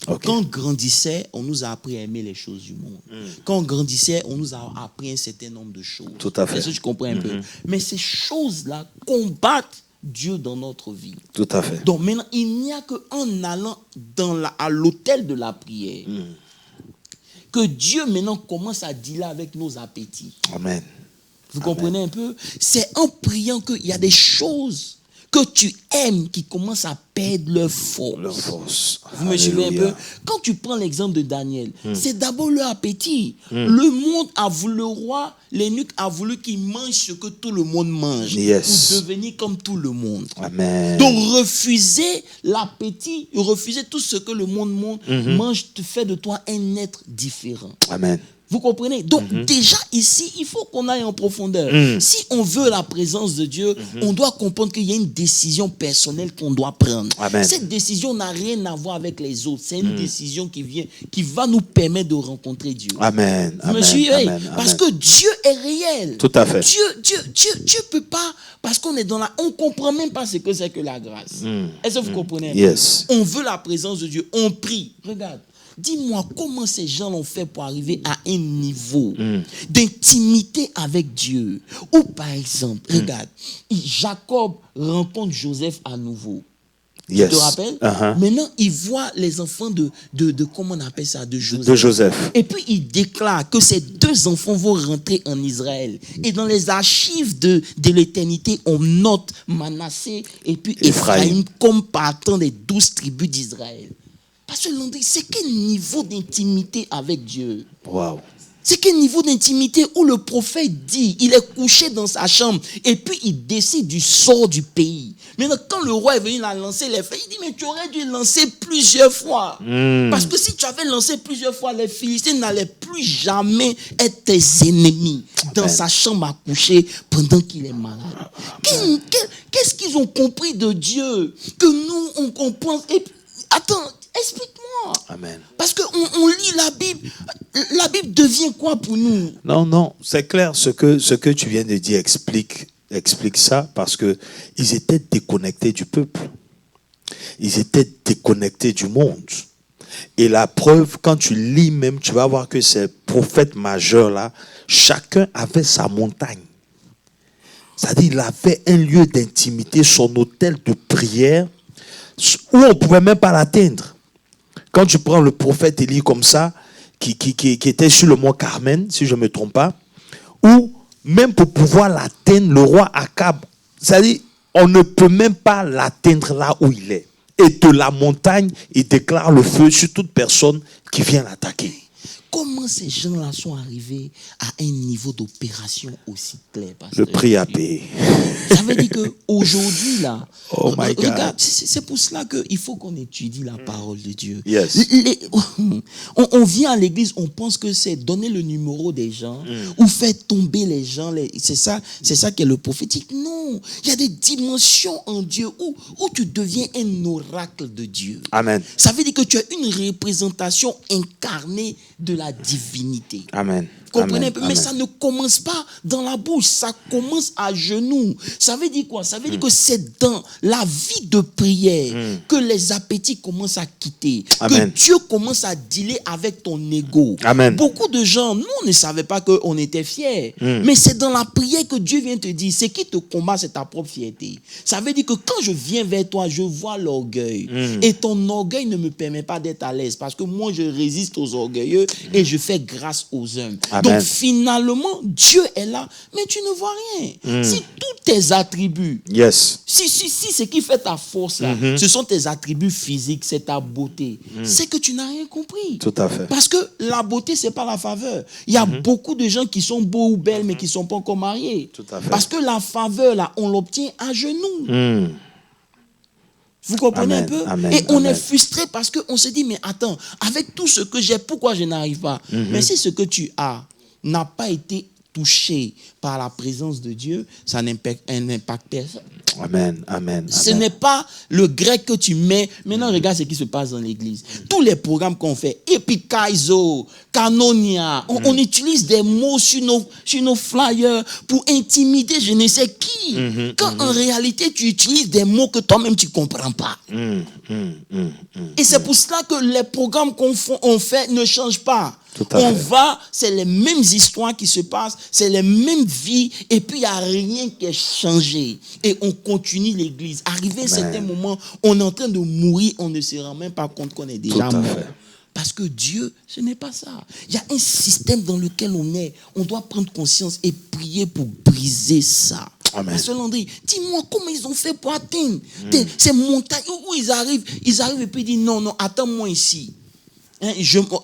Okay. Quand on grandissait, on nous a appris à aimer les choses du monde. Quand on grandissait, on nous a appris un certain nombre de choses. Tout à fait. Est-ce que tu comprends un peu? Mais ces choses-là combattent Dieu dans notre vie. Tout à fait. Donc maintenant, il n'y a qu'en allant à l'autel de la prière que Dieu maintenant commence à dealer avec nos appétits. Amen. Vous comprenez un peu? C'est en priant qu'il y a des choses que tu aimes qui commencent à perdre leur force. Vous me suivez un peu? Quand tu prends l'exemple de Daniel, c'est d'abord leur appétit. Le monde a voulu, le roi, l'eunuque a voulu qu'il mange ce que tout le monde mange. Pour devenir comme tout le monde. Amen. Donc refuser l'appétit, refuser tout ce que le monde mange te fait de toi un être différent. Amen. Vous comprenez? Donc déjà ici, il faut qu'on aille en profondeur. Si on veut la présence de Dieu, on doit comprendre qu'il y a une décision personnelle qu'on doit prendre. Amen. Cette décision n'a rien à voir avec les autres. C'est une décision qui va nous permettre de rencontrer Dieu. Amen. Vous me suivez? Parce que Dieu est réel. Tout à fait. Dieu peut pas, parce qu'on est dans on comprend même pas ce que c'est que la grâce. Est-ce que vous comprenez? Yes. On veut la présence de Dieu, on prie. Regarde. Dis-moi comment ces gens l'ont fait pour arriver à un niveau d'intimité avec Dieu. Ou par exemple, regarde, Jacob rencontre Joseph à nouveau. Yes. Tu te rappelles? Maintenant, il voit les enfants de comment on appelle ça, de Joseph. De Joseph. Et puis, il déclare que ces deux enfants vont rentrer en Israël. Et dans les archives de l'éternité, on note Manassé et puis Ephraïm comme partant des 12 tribus d'Israël. Parce que l'on dit, c'est quel niveau d'intimité avec Dieu? Wow. C'est quel niveau d'intimité où le prophète dit, il est couché dans sa chambre et puis il décide du sort du pays. Maintenant, quand le roi est venu la lancer les feux, il dit, mais tu aurais dû lancer plusieurs fois. Parce que si tu avais lancé plusieurs fois, les Philistins n'allaient plus jamais être tes ennemis dans sa chambre à coucher pendant qu'il est malade. Qu'est-ce qu'ils ont compris de Dieu que nous, on comprend? Et puis, attends, explique-moi. Amen. Parce qu'on lit la Bible. la Bible devient quoi pour nous? Non, c'est clair. Ce que tu viens de dire explique ça, parce que ils étaient déconnectés du peuple. Ils étaient déconnectés du monde. Et la preuve, quand tu lis même, tu vas voir que ces prophètes majeurs-là, chacun avait sa montagne. C'est-à-dire, il avait un lieu d'intimité, son autel de prière, où on ne pouvait même pas l'atteindre. Quand tu prends le prophète Élie comme ça, qui était sur le mont Carmel, si je ne me trompe pas, où même pour pouvoir l'atteindre, le roi Akab, c'est-à-dire, on ne peut même pas l'atteindre là où il est. Et de la montagne, il déclare le feu sur toute personne qui vient l'attaquer. Comment ces gens-là sont arrivés à un niveau d'opération aussi clair? Le prix à payer. Ça veut dire qu'aujourd'hui, là, oh my God. Regarde, c'est pour cela qu'il faut qu'on étudie la parole de Dieu. Yes. On vient à l'église, on pense que c'est donner le numéro des gens ou faire tomber les gens. C'est ça qui est le prophétique. Non, il y a des dimensions en Dieu où tu deviens un oracle de Dieu. Amen. Ça veut dire que tu as une représentation incarnée de la divinité. Amen. Comprenez? Amen. Mais ça ne commence pas dans la bouche, ça commence à genoux. Ça veut dire quoi? Ça veut dire que c'est dans la vie de prière que les appétits commencent à quitter. Amen. Que Dieu commence à dealer avec ton ego. Amen. Beaucoup de gens, nous, on ne savait pas qu'on était fiers. Mais c'est dans la prière que Dieu vient te dire, c'est qui te combat, c'est ta propre fierté. Ça veut dire que quand je viens vers toi, je vois l'orgueil. Et ton orgueil ne me permet pas d'être à l'aise. Parce que moi, je résiste aux orgueilleux et je fais grâce aux hommes. Amen. Donc finalement, Dieu est là, mais tu ne vois rien. Si tous tes attributs, Yes. si ce qui fait ta force là, ce sont tes attributs physiques, c'est ta beauté, c'est que tu n'as rien compris. Tout à fait. Parce que la beauté, c'est pas la faveur. Il y a beaucoup de gens qui sont beaux ou belles, mais qui ne sont pas encore mariés. Tout à fait. Parce que la faveur là, on l'obtient à genoux. Vous comprenez Amen, un peu? amen, Et on amen. est frustré parce qu'on se dit, mais attends, avec tout ce que j'ai, pourquoi je n'arrive pas? Mais si ce que tu as n'a pas été touché par la présence de Dieu, ça n'impacte personne. Amen. Amen. Ce Amen. n'est pas le grec que tu mets. Maintenant, regarde ce qui se passe dans l'église. Tous les programmes qu'on fait, Epikaizo, Canonia, on utilise des mots sur nos flyers pour intimider je ne sais qui. Quand en réalité, tu utilises des mots que toi-même tu ne comprends pas. Et c'est pour cela que les programmes qu'on fait ne changent pas. On va, c'est les mêmes histoires qui se passent, c'est les mêmes vies, et puis il n'y a rien qui est changé. Et on continue l'église. Arrivé à un certain moment, on est en train de mourir, on ne se rend même pas compte qu'on est déjà mort. Parce que Dieu, ce n'est pas ça. Il y a un système dans lequel on est. On doit prendre conscience et prier pour briser ça. Amen. Parce que Landry, dis-moi comment ils ont fait pour atteindre ces montagnes où ils arrivent et puis ils disent non, attends-moi ici.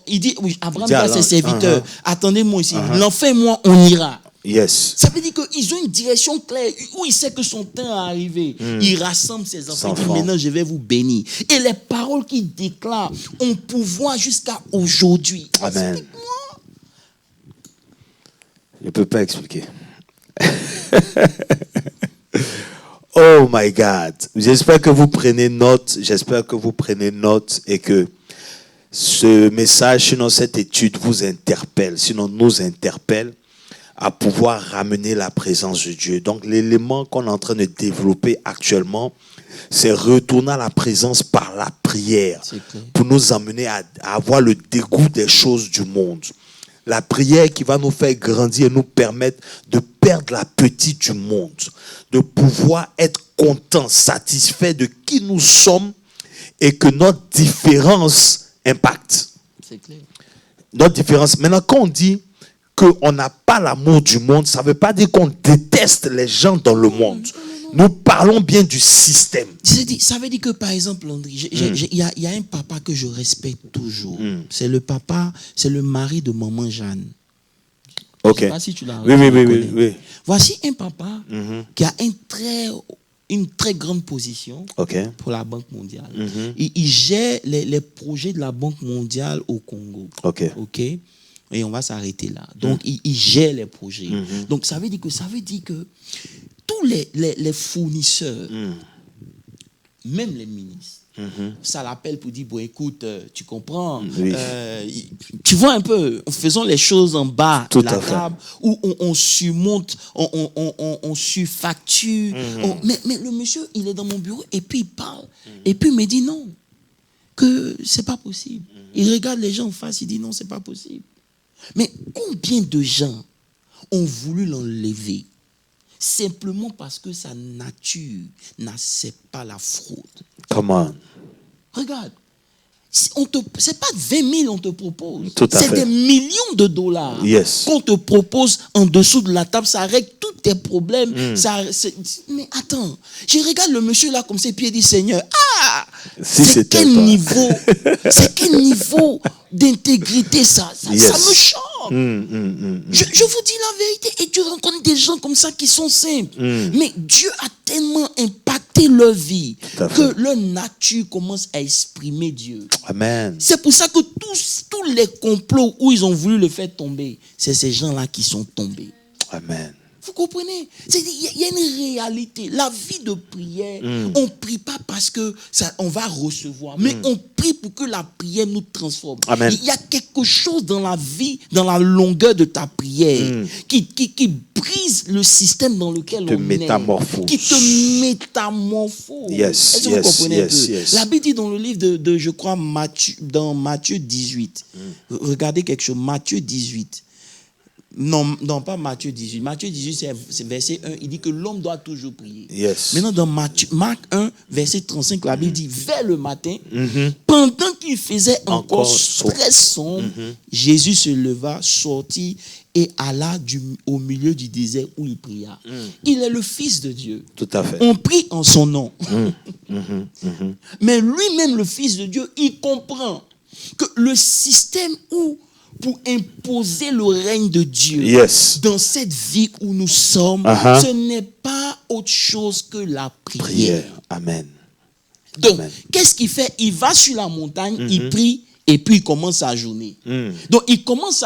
Il dit, oui, Abraham dit à ses serviteurs, attendez-moi ici, l'enfant et moi, on ira. Yes. Ça veut dire qu'ils ont une direction claire où il sait que son temps est arrivé. Il rassemble ses enfants. Il dit, maintenant, je vais vous bénir. Et les paroles qu'il déclare ont pouvoir jusqu'à aujourd'hui. Amen. Explique-moi. Je ne peux pas expliquer. Oh my God. J'espère que vous prenez note. J'espère que vous prenez note et que ce message, sinon cette étude vous interpelle, sinon nous interpelle à pouvoir ramener la présence de Dieu. Donc l'élément qu'on est en train de développer actuellement, c'est retourner à la présence par la prière pour nous amener à avoir le dégoût des choses du monde. La prière qui va nous faire grandir et nous permettre de perdre l'appétit du monde, de pouvoir être content, satisfait de qui nous sommes et que notre différence impacte. C'est clair. Notre différence. Maintenant, quand on dit qu'on n'a pas l'amour du monde, ça ne veut pas dire qu'on déteste les gens dans le monde. Nous parlons bien du système. Ça veut dire que, par exemple, Landry, il y a un papa que je respecte toujours. C'est le papa, c'est le mari de maman Jeanne. Ok. Je ne sais pas si tu l'as Oui. Voici un papa qui a une très grande position pour la Banque mondiale. Il gère les projets de la Banque mondiale au Congo. Ok. Et on va s'arrêter là. Donc, il gère les projets. Donc, ça veut dire que tous les fournisseurs même les ministres. Ça l'appelle pour dire, bon, écoute, tu comprends, Oui. tu vois un peu, faisons les choses en bas Tout de la à fait. table, où on surmonte, on surfacture. Mais le monsieur, il est dans mon bureau, et puis il parle, et puis il me dit non, que c'est pas possible. Il regarde les gens en face, il dit non, c'est pas possible. Mais combien de gens ont voulu l'enlever simplement parce que sa nature n'accepte pas la fraude? Come on. Regarde, c'est pas 20 000 on te propose. Tout à C'est fait. des millions de dollars Yes. qu'on te propose en dessous de la table. Ça règle tous tes problèmes. Mais attends, je regarde le monsieur là comme ses pieds dit Seigneur. Si c'est c'était quel pas. niveau, c'est quel niveau d'intégrité ça Yes. ça me choque. Je vous dis la vérité, et tu rencontres des gens comme ça qui sont simples. Mais Dieu a tellement impacté leur vie Tout à fait. que leur nature commence à exprimer Dieu. Amen. C'est pour ça que tous les complots où ils ont voulu le faire tomber, c'est ces gens-là qui sont tombés. Amen. Vous comprenez? Il y a une réalité. La vie de prière, on ne prie pas parce que on va recevoir, mais on prie pour que la prière nous transforme. Amen. Il y a quelque chose dans la vie, dans la longueur de ta prière, qui brise le système dans lequel Te on métamorphose. est. Qui te métamorphose. Yes, Est-ce que vous comprenez un peu? yes. La Bible dit dans le livre de je crois, dans Matthieu 18. Regardez quelque chose, Matthieu 18. Non, pas Matthieu 18. Matthieu 18, c'est verset 1. Il dit que l'homme doit toujours prier. Yes. Maintenant, dans Marc 1, verset 35, la Bible dit, vers le matin, pendant qu'il faisait encore très sombre, Jésus se leva, sortit et alla au milieu du désert où il pria. Il est le Fils de Dieu. Tout à fait. On prie en son nom. Mais lui-même, le Fils de Dieu, il comprend que le système où pour imposer le règne de Dieu Yes. dans cette vie où nous sommes, ce n'est pas autre chose que la prière. Prière. Amen. Donc, Amen. qu'est-ce qu'il fait? Il va sur la montagne, il prie, et puis il commence sa journée. Donc, il commence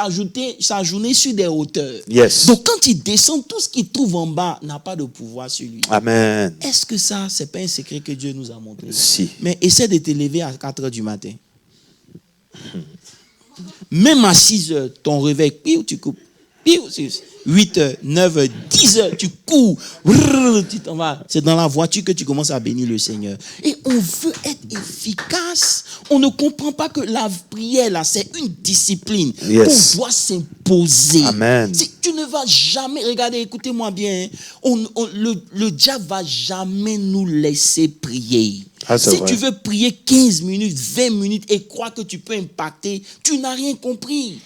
sa journée sur des hauteurs. Yes. Donc, quand il descend, tout ce qu'il trouve en bas n'a pas de pouvoir sur lui. Amen. Est-ce que ça, c'est pas un secret que Dieu nous a montré? Si. Mais essaie de te lever à 4 heures du matin. Même à 6 heures, ton réveil, tu coupes. 8 heures, 9 heures, 10 heures, tu cours. Tu t'en vas. C'est dans la voiture que tu commences à bénir le Seigneur. Et on veut être efficace. On ne comprend pas que la prière, là, c'est une discipline Yes. qu'on doit s'imposer. Amen. Tu ne vas jamais, regardez, écoutez-moi bien, le diable va jamais nous laisser prier. C'est Si vrai. tu veux prier 15 minutes, 20 minutes et croire que tu peux impacter, tu n'as rien compris.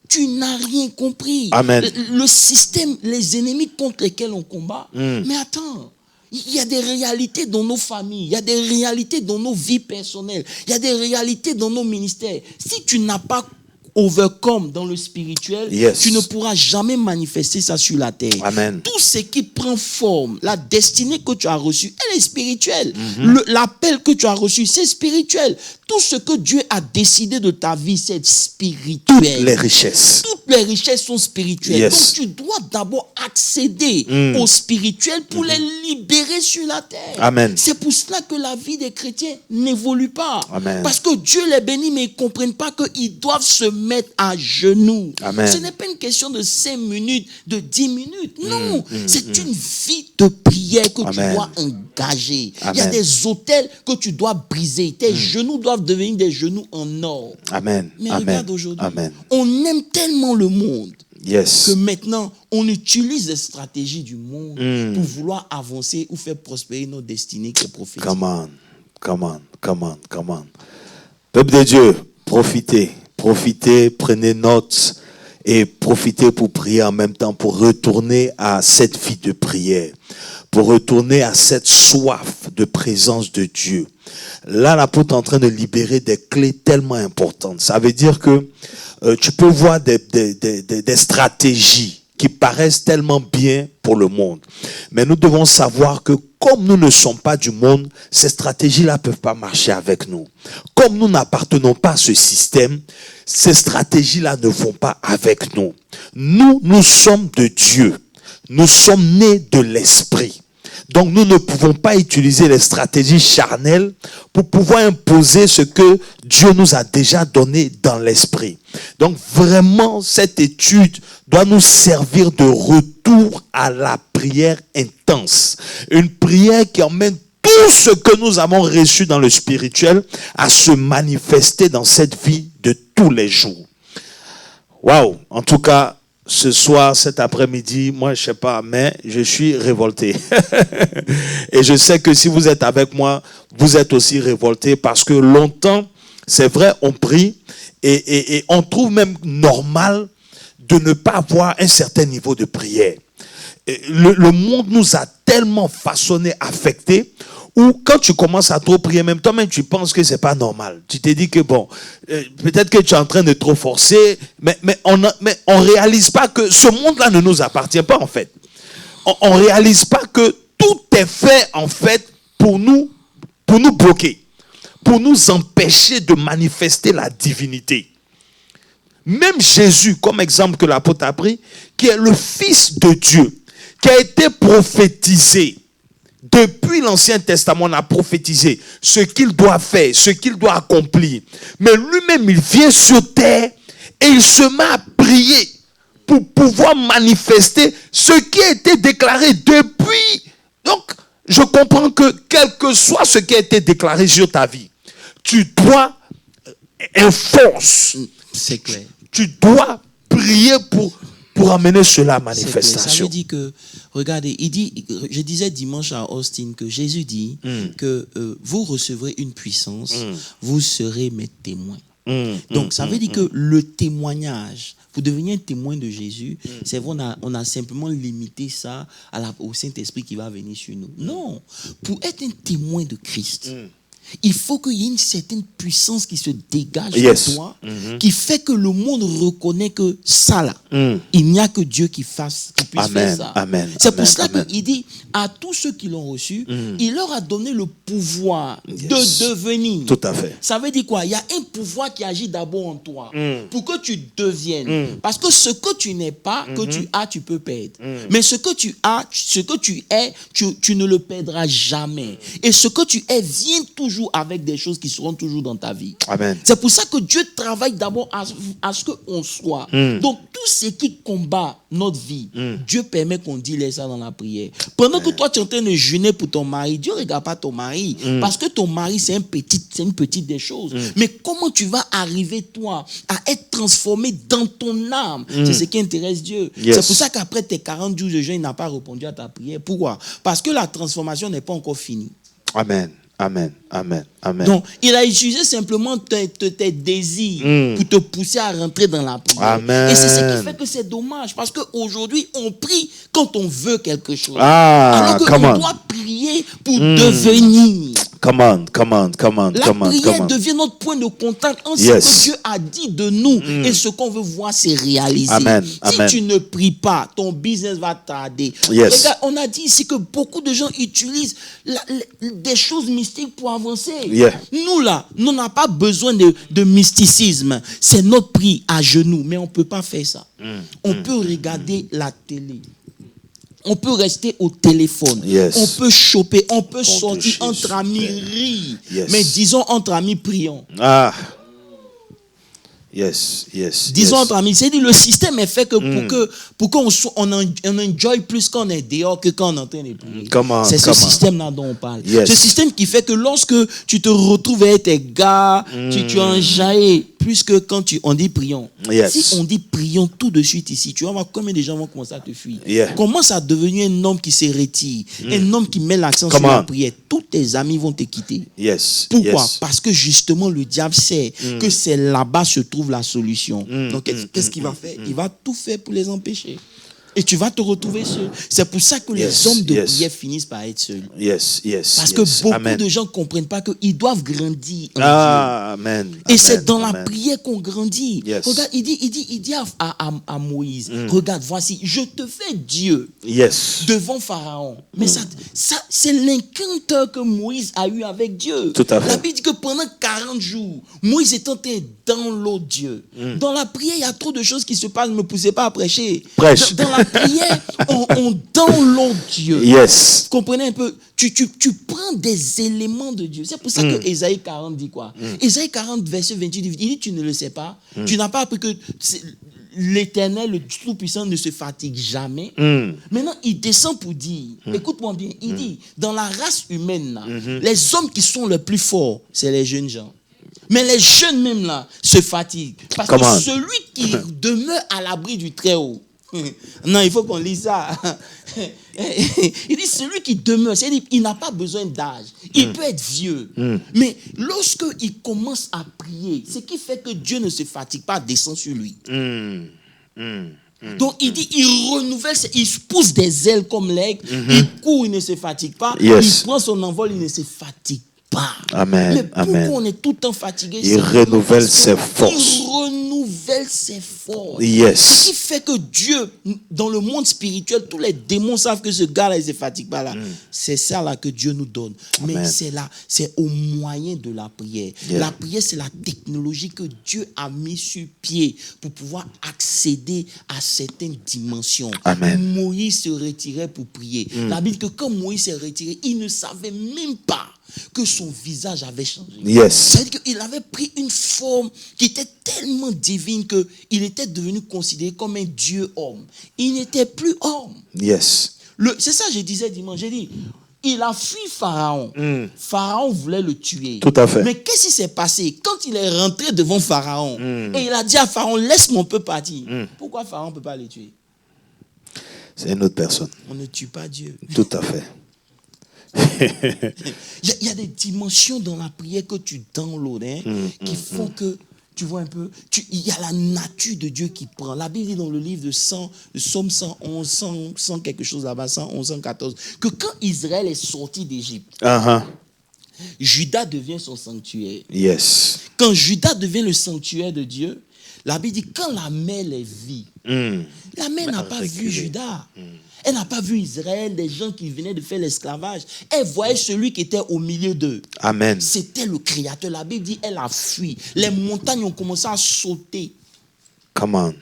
Tu n'as rien compris. Amen. Le système, les ennemis contre lesquels on combat. Mais attends, il y a des réalités dans nos familles, il y a des réalités dans nos vies personnelles, il y a des réalités dans nos ministères. Si tu n'as pas overcome dans le spirituel, Yes. tu ne pourras jamais manifester ça sur la terre. Amen. Tout ce qui prend forme, la destinée que tu as reçue, elle est spirituelle. L'appel que tu as reçu, c'est spirituel. Tout ce que Dieu a décidé de ta vie, c'est spirituel. Les richesses. Toutes les richesses sont spirituelles. Yes. Donc tu dois d'abord accéder au spirituel pour les libérer sur la terre. Amen. C'est pour cela que la vie des chrétiens n'évolue pas. Amen. Parce que Dieu les bénit, mais ils ne comprennent pas qu'ils doivent se mettre à genoux. Amen. Ce n'est pas une question de 5 minutes, de 10 minutes. Non, c'est une vie de prière que Amen. tu dois engager. Amen. Il y a des autels que tu dois briser. Tes genoux doivent devenir des genoux en or. Amen. Mais Amen. regarde aujourd'hui, Amen. on aime tellement le monde Yes. que maintenant, on utilise les stratégies du monde pour vouloir avancer ou faire prospérer nos destinées qui est prophétique. Come on. Come on. Come on. Come on. Peuple de Dieu, profitez. Profitez, prenez note et profitez pour prier en même temps, pour retourner à cette vie de prière, pour retourner à cette soif de présence de Dieu. Là, l'apôtre est en train de libérer des clés tellement importantes. Ça veut dire que tu peux voir des stratégies qui paraissent tellement bien pour le monde. Mais nous devons savoir que comme nous ne sommes pas du monde, ces stratégies-là ne peuvent pas marcher avec nous. Comme nous n'appartenons pas à ce système, ces stratégies-là ne vont pas avec nous. Nous sommes de Dieu. Nous sommes nés de l'Esprit. Donc nous ne pouvons pas utiliser les stratégies charnelles pour pouvoir imposer ce que Dieu nous a déjà donné dans l'esprit. Donc vraiment, cette étude doit nous servir de retour à la prière intense. Une prière qui emmène tout ce que nous avons reçu dans le spirituel à se manifester dans cette vie de tous les jours. Waouh! En tout cas, ce soir, cet après-midi, moi, je sais pas, mais je suis révolté. Et je sais que si vous êtes avec moi, vous êtes aussi révolté parce que longtemps, c'est vrai, on prie et on trouve même normal de ne pas avoir un certain niveau de prière. Le monde nous a tellement façonné, affecté, où quand tu commences à trop prier, même toi-même, tu penses que c'est pas normal. Tu te dis que bon, peut-être que tu es en train de trop forcer, mais on réalise pas que ce monde-là ne nous appartient pas, en fait. On réalise pas que tout est fait, en fait, pour nous bloquer, pour nous empêcher de manifester la divinité. Même Jésus, comme exemple que l'apôtre a pris, qui est le Fils de Dieu, qui a été prophétisé. Depuis l'Ancien Testament, on a prophétisé ce qu'il doit faire, ce qu'il doit accomplir. Mais lui-même, il vient sur terre et il se met à prier pour pouvoir manifester ce qui a été déclaré depuis. Donc, je comprends que quel que soit ce qui a été déclaré sur ta vie, tu dois force. C'est clair. Tu dois prier pour amener cela à manifestation. Ça veut dire que, regardez, je disais dimanche à Austin que Jésus dit que vous recevrez une puissance, vous serez mes témoins. Donc, ça veut dire que le témoignage, pour devenir un témoin de Jésus, c'est vrai, on a simplement limité ça au Saint-Esprit qui va venir sur nous. Non, pour être un témoin de Christ, il faut qu'il y ait une certaine puissance qui se dégage de toi, qui fait que le monde reconnaît que ça là, il n'y a que Dieu qui puisse faire ça. C'est pour cela qu'il dit à tous ceux qui l'ont reçu, il leur a donné le pouvoir de devenir. Tout à fait. Ça veut dire quoi? Il y a un pouvoir qui agit d'abord en toi pour que tu deviennes. Parce que ce que tu n'es pas, que tu as, tu peux perdre. Mais ce que tu as, ce que tu es, tu ne le perdras jamais. Et ce que tu es vient toujours avec des choses qui seront toujours dans ta vie. Amen. C'est pour ça que Dieu travaille d'abord à ce qu'on soit. Donc tout ce qui combat notre vie, Dieu permet qu'on dise ça dans la prière. Pendant que toi tu es en train de jeûner pour ton mari, Dieu ne regarde pas ton mari, parce que ton mari c'est une petite des choses. Mais comment tu vas arriver toi à être transformé dans ton âme, c'est ce qui intéresse Dieu. C'est pour ça qu'après tes 40 jours de jeûne, il n'a pas répondu à ta prière. Pourquoi? Parce que la transformation n'est pas encore finie. Amen. Amen. Donc, il a utilisé simplement tes désirs pour te pousser à rentrer dans la prière. Amen. Et c'est ce qui fait que c'est dommage. Parce qu'aujourd'hui, on prie quand on veut quelque chose. Alors qu'on doit prier pour devenir. La prière devient notre point de contact entre ce que Dieu a dit de nous et ce qu'on veut voir se réaliser. Si tu ne pries pas, ton business va tarder. Regarde, on a dit ici que beaucoup de gens utilisent des choses mystiques pour avancer. Nous là, nous n'avons pas besoin de mysticisme. C'est notre prière à genoux, mais on ne peut pas faire ça. On peut regarder la télé. On peut rester au téléphone. On peut choper, on peut sortir entre amis, rire. Mais disons entre amis, prions. Disons entre amis, c'est-à-dire le système est fait que pour qu'on enjoy plus quand on est dehors que quand on est en train de prier. C'est ce système-là dont on parle. Ce système qui fait que lorsque tu te retrouves avec tes gars, tu enjailles plus que quand on dit prions. Si on dit prions tout de suite ici, tu vas voir combien de gens vont commencer à te fuir. Commence à devenir un homme qui se retire, un homme qui met l'accent sur la prière. Tous tes amis vont te quitter. Pourquoi? Parce que justement le diable sait que c'est là-bas se trouve la solution. Donc qu'est-ce qu'il va faire? Il va tout faire pour les empêcher. Et tu vas te retrouver seul. C'est pour ça que les hommes de prière finissent par être seuls. Parce que beaucoup de gens ne comprennent pas qu'ils doivent grandir en Dieu. Et c'est dans la prière qu'on grandit. Regarde, il dit à Moïse, regarde, voici, je te fais Dieu devant Pharaon. Mais ça c'est l'encounter que Moïse a eu avec Dieu. La Bible dit que pendant 40 jours, Moïse est entré dans l'eau de Dieu. Dans la prière, il y a trop de choses qui se passent. Ne me poussez pas à prêcher. Dans la prière, on download Dieu. Yes. Vous comprenez un peu? Tu prends des éléments de Dieu. C'est pour ça que Ésaïe 40 dit quoi? Ésaïe 40, verset 28, il dit, tu ne le sais pas. Tu n'as pas appris que l'Éternel, le Tout-Puissant, ne se fatigue jamais. Maintenant, il descend pour dire, écoute-moi bien, il dit, dans la race humaine, là, les hommes qui sont les plus forts, c'est les jeunes gens. Mais les jeunes même là se fatiguent. Parce que celui qui demeure à l'abri du Très-Haut. Non, il faut qu'on lise ça. Il dit celui qui demeure, c'est-à-dire il n'a pas besoin d'âge. Il peut être vieux. Mais lorsqu'il commence à prier, ce qui fait que Dieu ne se fatigue pas, descend sur lui. Donc il dit, il renouvelle, il pousse des ailes comme l'aigle, il court, il ne se fatigue pas, il prend son envol, il ne se fatigue pas. Amen. Mais pourquoi on est tout le temps fatigué? Il renouvelle ses forces. Il renouvelle ses forces. Yes. Ce qui fait que Dieu, dans le monde spirituel, tous les démons savent que ce gars-là, il ne se fatigue pas là. C'est ça là que Dieu nous donne. Mais c'est là, c'est au moyen de la prière. La prière, c'est la technologie que Dieu a mis sur pied pour pouvoir accéder à certaines dimensions. Amen. Moïse se retirait pour prier. La Bible dit que quand Moïse s'est retiré, il ne savait même pas que son visage avait changé. Yes. C'est-à-dire qu'il avait pris une forme qui était tellement divine qu'il était devenu considéré comme un Dieu homme. Il n'était plus homme. Yes. C'est ça que je disais dimanche. J'ai dit, il a fui Pharaon. Pharaon voulait le tuer. Tout à fait. Mais qu'est-ce qui s'est passé? Quand il est rentré devant Pharaon, et il a dit à Pharaon, laisse mon peuple partir. Pourquoi Pharaon ne peut pas le tuer? C'est une autre personne. On ne tue pas Dieu. Tout à fait. Il y a des dimensions dans la prière que tu downloads qui font que, tu vois un peu, il y a la nature de Dieu qui prend. La Bible dit dans le livre de Psaume 111, 100 quelque chose là-bas, 111, 114, que quand Israël est sorti d'Égypte, Juda devient son sanctuaire. Yes. Quand Juda devient le sanctuaire de Dieu, la Bible dit quand la mère les vit, la mère n'a pas vu Juda. Elle n'a pas vu Israël, des gens qui venaient de faire l'esclavage. Elle voyait celui qui était au milieu d'eux. Amen. C'était le Créateur. La Bible dit, elle a fui. Les montagnes ont commencé à sauter. Come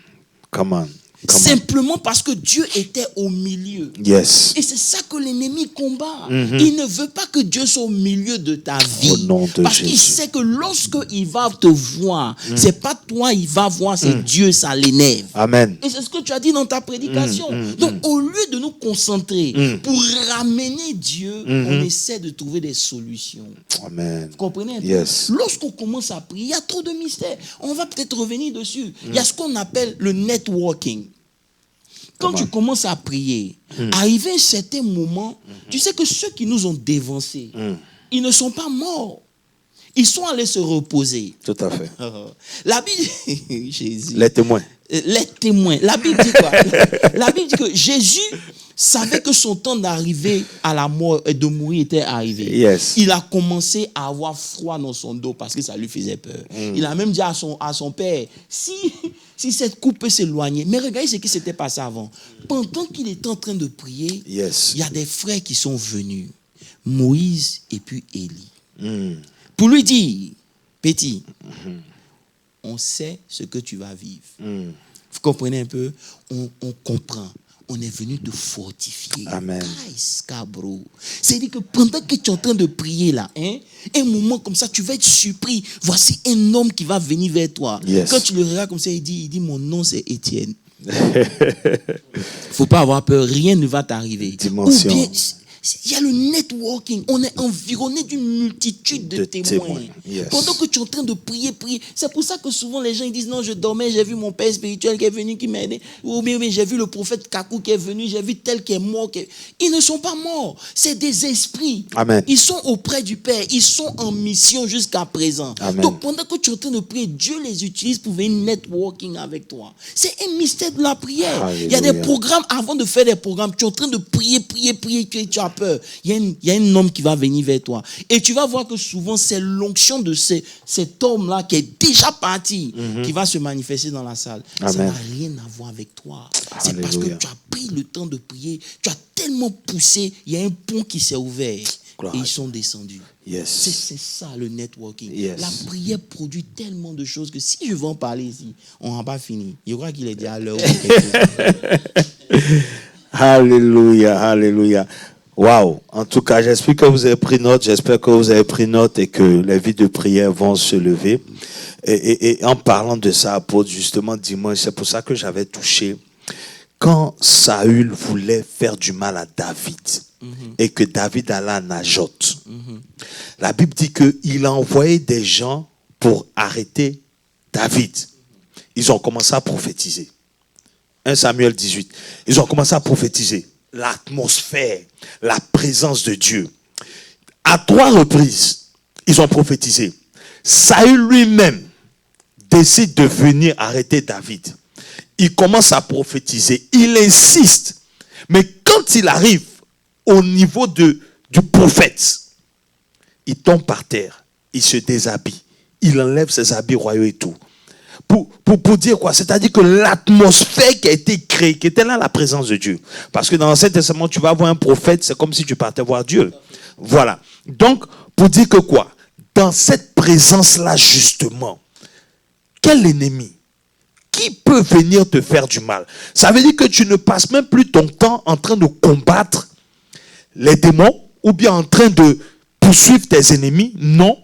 on. Simplement parce que Dieu était au milieu. Yes. Et c'est ça que l'ennemi combat. Il ne veut pas que Dieu soit au milieu de ta vie. Au nom de parce Jésus. qu'il sait que lorsqu'il va te voir, c'est pas toi il va voir, c'est Dieu, ça l'énerve. Amen. Et c'est ce que tu as dit dans ta prédication. Donc au lieu de nous concentrer pour ramener Dieu, on essaie de trouver des solutions. Amen. Vous comprenez? Yes. Lorsqu'on commence à prier, il y a trop de mystères. On va peut-être revenir dessus. Il y a ce qu'on appelle le networking. Quand tu commences à prier, arrivé à un certain moment, tu sais que ceux qui nous ont dévancés, ils ne sont pas morts. Ils sont allés se reposer. Tout à fait. La Bible, Jésus. Les témoins. Les témoins. La Bible dit quoi? La Bible dit que Jésus savait que son temps d'arriver à la mort et de mourir était arrivé. Yes. Il a commencé à avoir froid dans son dos parce que ça lui faisait peur. Il a même dit à son père, si cette coupe peut s'éloigner. Mais regardez ce qui s'était passé avant. Pendant qu'il était en train de prier, il y a des frères qui sont venus. Moïse et puis Élie. Pour lui dire, petit, on sait ce que tu vas vivre. Vous comprenez un peu? On comprend. On est venu te fortifier. Amen. C'est-à-dire que pendant que tu es en train de prier là, un moment comme ça, tu vas être surpris. Voici un homme qui va venir vers toi. Yes. Quand tu le regardes comme ça, il dit mon nom c'est Étienne. Faut pas avoir peur, rien ne va t'arriver. Dimension. Ou bien, il y a le networking. On est environné d'une multitude de témoins. Yes. Pendant que tu es en train de prier. C'est pour ça que souvent les gens ils disent non, je dormais, j'ai vu mon père spirituel qui est venu, qui m'a aidé. Ou bien j'ai vu le prophète Kakou qui est venu, j'ai vu tel qui est mort. Ils ne sont pas morts. C'est des esprits. Amen. Ils sont auprès du Père. Ils sont en mission jusqu'à présent. Amen. Donc pendant que tu es en train de prier, Dieu les utilise pour venir networking avec toi. C'est un mystère de la prière. Alléluia. Il y a des programmes, avant de faire des programmes, tu es en train de prier, tu as peur. Il y a un homme qui va venir vers toi. Et tu vas voir que souvent, c'est l'onction de cet homme-là qui est déjà parti qui va se manifester dans la salle. Amen. Ça n'a rien à voir avec toi. C'est parce que Alléluia. tu as pris le temps de prier. Tu as tellement poussé. Il y a un pont qui s'est ouvert. Gloire. Et ils sont descendus. Yes. C'est ça le networking. Yes. La prière produit tellement de choses que si je veux en parler ici, on n'a pas fini. Je crois qu'il est déjà à l'heure. Alléluia, alléluia. Waouh. En tout cas, j'espère que vous avez pris note. J'espère que vous avez pris note et que les vies de prière vont se lever. Et en parlant de ça, apôtre, justement, dimanche, c'est pour ça que j'avais touché. Quand Saül voulait faire du mal à David et que David alla à Najot, la Bible dit qu'il a envoyé des gens pour arrêter David. Ils ont commencé à prophétiser. 1 Samuel 18. Ils ont commencé à prophétiser l'atmosphère, la présence de Dieu. À 3 reprises, ils ont prophétisé. Saül lui-même décide de venir arrêter David. Il commence à prophétiser. Il insiste. Mais quand il arrive au niveau du prophète, il tombe par terre. Il se déshabille. Il enlève ses habits royaux et tout. Pour dire quoi? C'est-à-dire que l'atmosphère qui a été créée, qui était là, la présence de Dieu. Parce que dans l'Ancien Testament, tu vas voir un prophète, c'est comme si tu partais voir Dieu. Voilà. Donc, pour dire que quoi? Dans cette présence-là, justement, quel ennemi? Qui peut venir te faire du mal? Ça veut dire que tu ne passes même plus ton temps en train de combattre les démons ou bien en train de poursuivre tes ennemis. Non.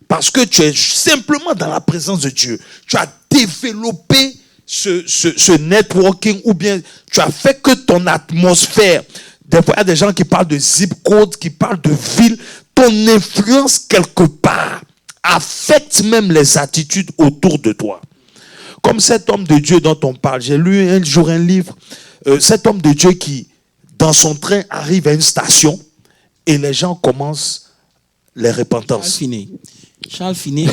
Parce que tu es simplement dans la présence de Dieu. Tu as développé ce networking ou bien tu as fait que ton atmosphère. Des fois, il y a des gens qui parlent de zip code, qui parlent de ville. Ton influence quelque part affecte même les attitudes autour de toi. Comme cet homme de Dieu dont on parle. J'ai lu un jour un livre. Cet homme de Dieu qui, dans son train, arrive à une station et les gens commencent les repentances. Charles Finet,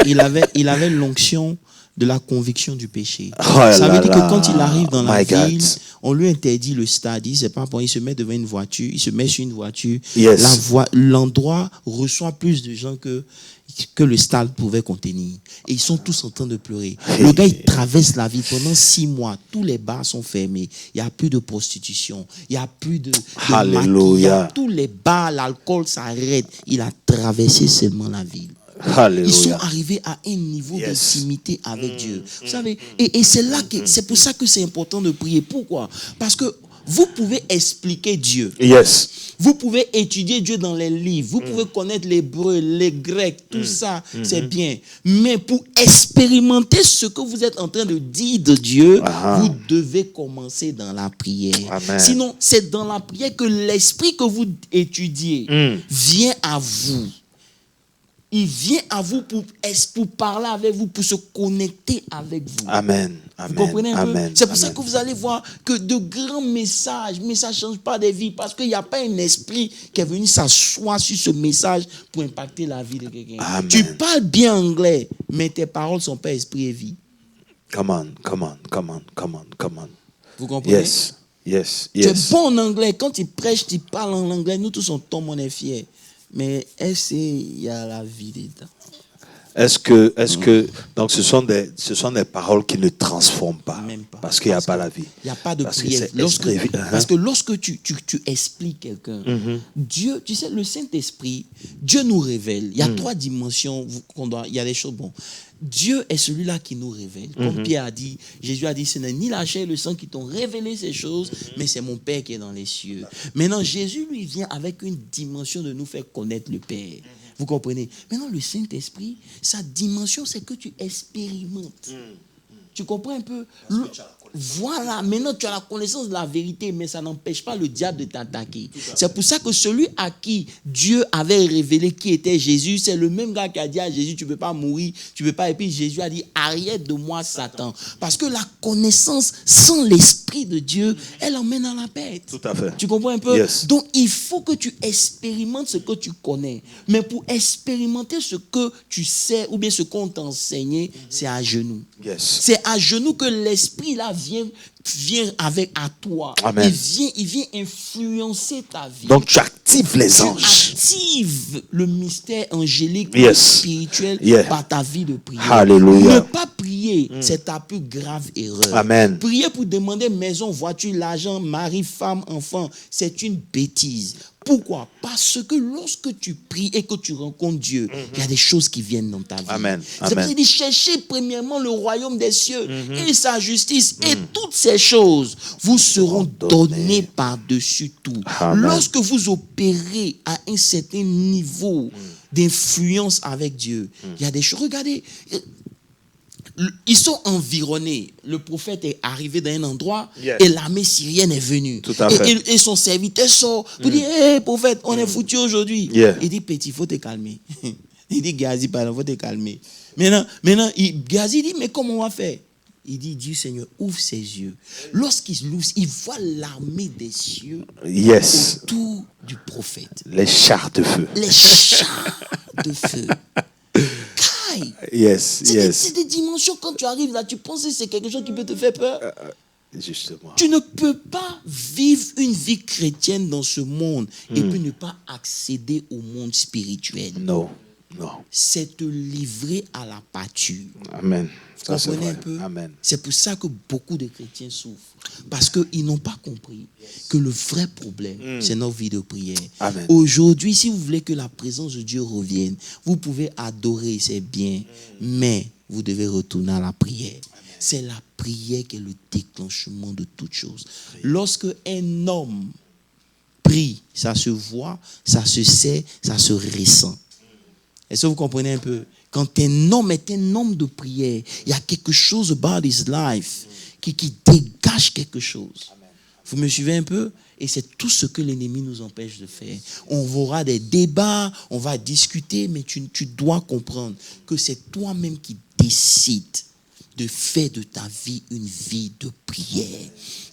il avait l'onction de la conviction du péché. Ça veut dire que quand il arrive dans la ville, on lui interdit le stade. Il sait pas bon, il se met devant une voiture, il se met sur une voiture. Yes. L'endroit reçoit plus de gens que le stade pouvait contenir. Et ils sont tous en train de pleurer. Le gars, il traverse la ville pendant 6 mois. Tous les bars sont fermés. Il n'y a plus de prostitution. Il n'y a plus de maquillage. Tous les bars, l'alcool s'arrête. Il a traversé seulement la ville. Alléluia. Ils sont arrivés à un niveau d'intimité avec Dieu. Vous savez, et c'est là que c'est pour ça que c'est important de prier. Pourquoi? Parce que vous pouvez expliquer Dieu. Yes. Vous pouvez étudier Dieu dans les livres. Vous pouvez connaître l'hébreu, les grecs, tout ça, c'est bien. Mais pour expérimenter ce que vous êtes en train de dire de Dieu, vous devez commencer dans la prière. Amen. Sinon, c'est dans la prière que l'esprit que vous étudiez vient à vous. Il vient à vous pour parler avec vous, pour se connecter avec vous. Amen. Vous comprenez un peu? C'est pour ça que vous allez voir que de grands messages, mais ça ne change pas des vies, parce qu'il n'y a pas un esprit qui est venu s'asseoir sur ce message pour impacter la vie de quelqu'un. Tu parles bien anglais, mais tes paroles ne sont pas esprit et vie. Come on. Vous comprenez? Yes. Tu es bon en anglais. Quand tu prêches, tu parles en anglais. Nous tous, on est fiers. Mais est-ce qu'il y a la vie dedans? Est-ce que donc ce sont des paroles qui ne transforment pas, même pas, parce qu'il n'y a pas la vie. Il n'y a pas de prière. Parce que lorsque tu expliques quelqu'un, Dieu, tu sais, le Saint-Esprit, Dieu nous révèle. Il y a 3 dimensions il y a des choses bon. Dieu est celui-là qui nous révèle. Comme Pierre a dit, Jésus a dit, ce n'est ni la chair et le sang qui t'ont révélé ces choses, mais c'est mon Père qui est dans les cieux. Maintenant, Jésus, lui, vient avec une dimension de nous faire connaître le Père. Vous comprenez? Maintenant, le Saint-Esprit, sa dimension, c'est que tu expérimentes. Tu comprends un peu? Voilà, maintenant tu as la connaissance de la vérité, mais ça n'empêche pas le diable de t'attaquer. C'est pour ça que celui à qui Dieu avait révélé qui était Jésus, c'est le même gars qui a dit à Jésus, tu ne peux pas mourir, tu ne peux pas. Et puis Jésus a dit, arrête de moi Satan. Parce que la connaissance sans l'Esprit de Dieu, elle emmène à la bête. Tout à fait. Tu comprends un peu? Yes. Donc il faut que tu expérimentes ce que tu connais. Mais pour expérimenter ce que tu sais, ou bien ce qu'on t'a enseigné, c'est à genoux. Yes. C'est à genoux que l'Esprit là vient à toi. Amen. Il vient influencer ta vie. Donc tu actives les anges. Tu actives le mystère angélique, spirituel par ta vie de prière. Alléluia. Ne pas prier, c'est ta plus grave erreur. Amen. Prier pour demander maison, voiture, l'argent, mari, femme, enfant, c'est une bêtise. Pourquoi? Parce que lorsque tu pries et que tu rencontres Dieu, il y a des choses qui viennent dans ta vie. Amen. C'est pour ça Amen. qu'il dit, cherchez premièrement le royaume des cieux et sa justice. Et toutes ces choses vous seront données par-dessus tout. Amen. Lorsque vous opérez à un certain niveau d'influence avec Dieu, il y a des choses. Regardez, ils sont environnés. Le prophète est arrivé dans un endroit et l'armée syrienne est venue. Tout à fait. Et son serviteur sort pour dire, hé prophète, on est foutu aujourd'hui. Il dit, petit, il faut te calmer. Il dit, Géasi, pardon, il faut te calmer. Maintenant Géasi dit, mais comment on va faire? Il dit, Dieu Seigneur, ouvre ses yeux. Lorsqu'il l'ouvre, il voit l'armée des cieux autour du prophète. Les chars de feu. Les chars de feu. C'est des dimensions, quand tu arrives là, tu penses que c'est quelque chose qui peut te faire peur. Justement. Tu ne peux pas vivre une vie chrétienne dans ce monde et puis ne pas accéder au monde spirituel. Non. C'est te livrer à la pâture. Amen. Vous comprenez un peu? Amen. C'est pour ça que beaucoup de chrétiens souffrent. Parce qu'ils n'ont pas compris que le vrai problème, c'est notre vie de prière. Amen. Aujourd'hui, si vous voulez que la présence de Dieu revienne, vous pouvez adorer, c'est bien, mais vous devez retourner à la prière. Amen. C'est la prière qui est le déclenchement de toutes choses. Lorsque un homme prie, ça se voit, ça se sait, ça se ressent. Est-ce que vous comprenez un peu? Quand un homme est un homme de prière, il y a quelque chose about his life qui dégage quelque chose. Amen. Vous me suivez un peu? Et c'est tout ce que l'ennemi nous empêche de faire. On aura des débats, on va discuter, mais tu dois comprendre que c'est toi-même qui décides de faire de ta vie une vie de prière.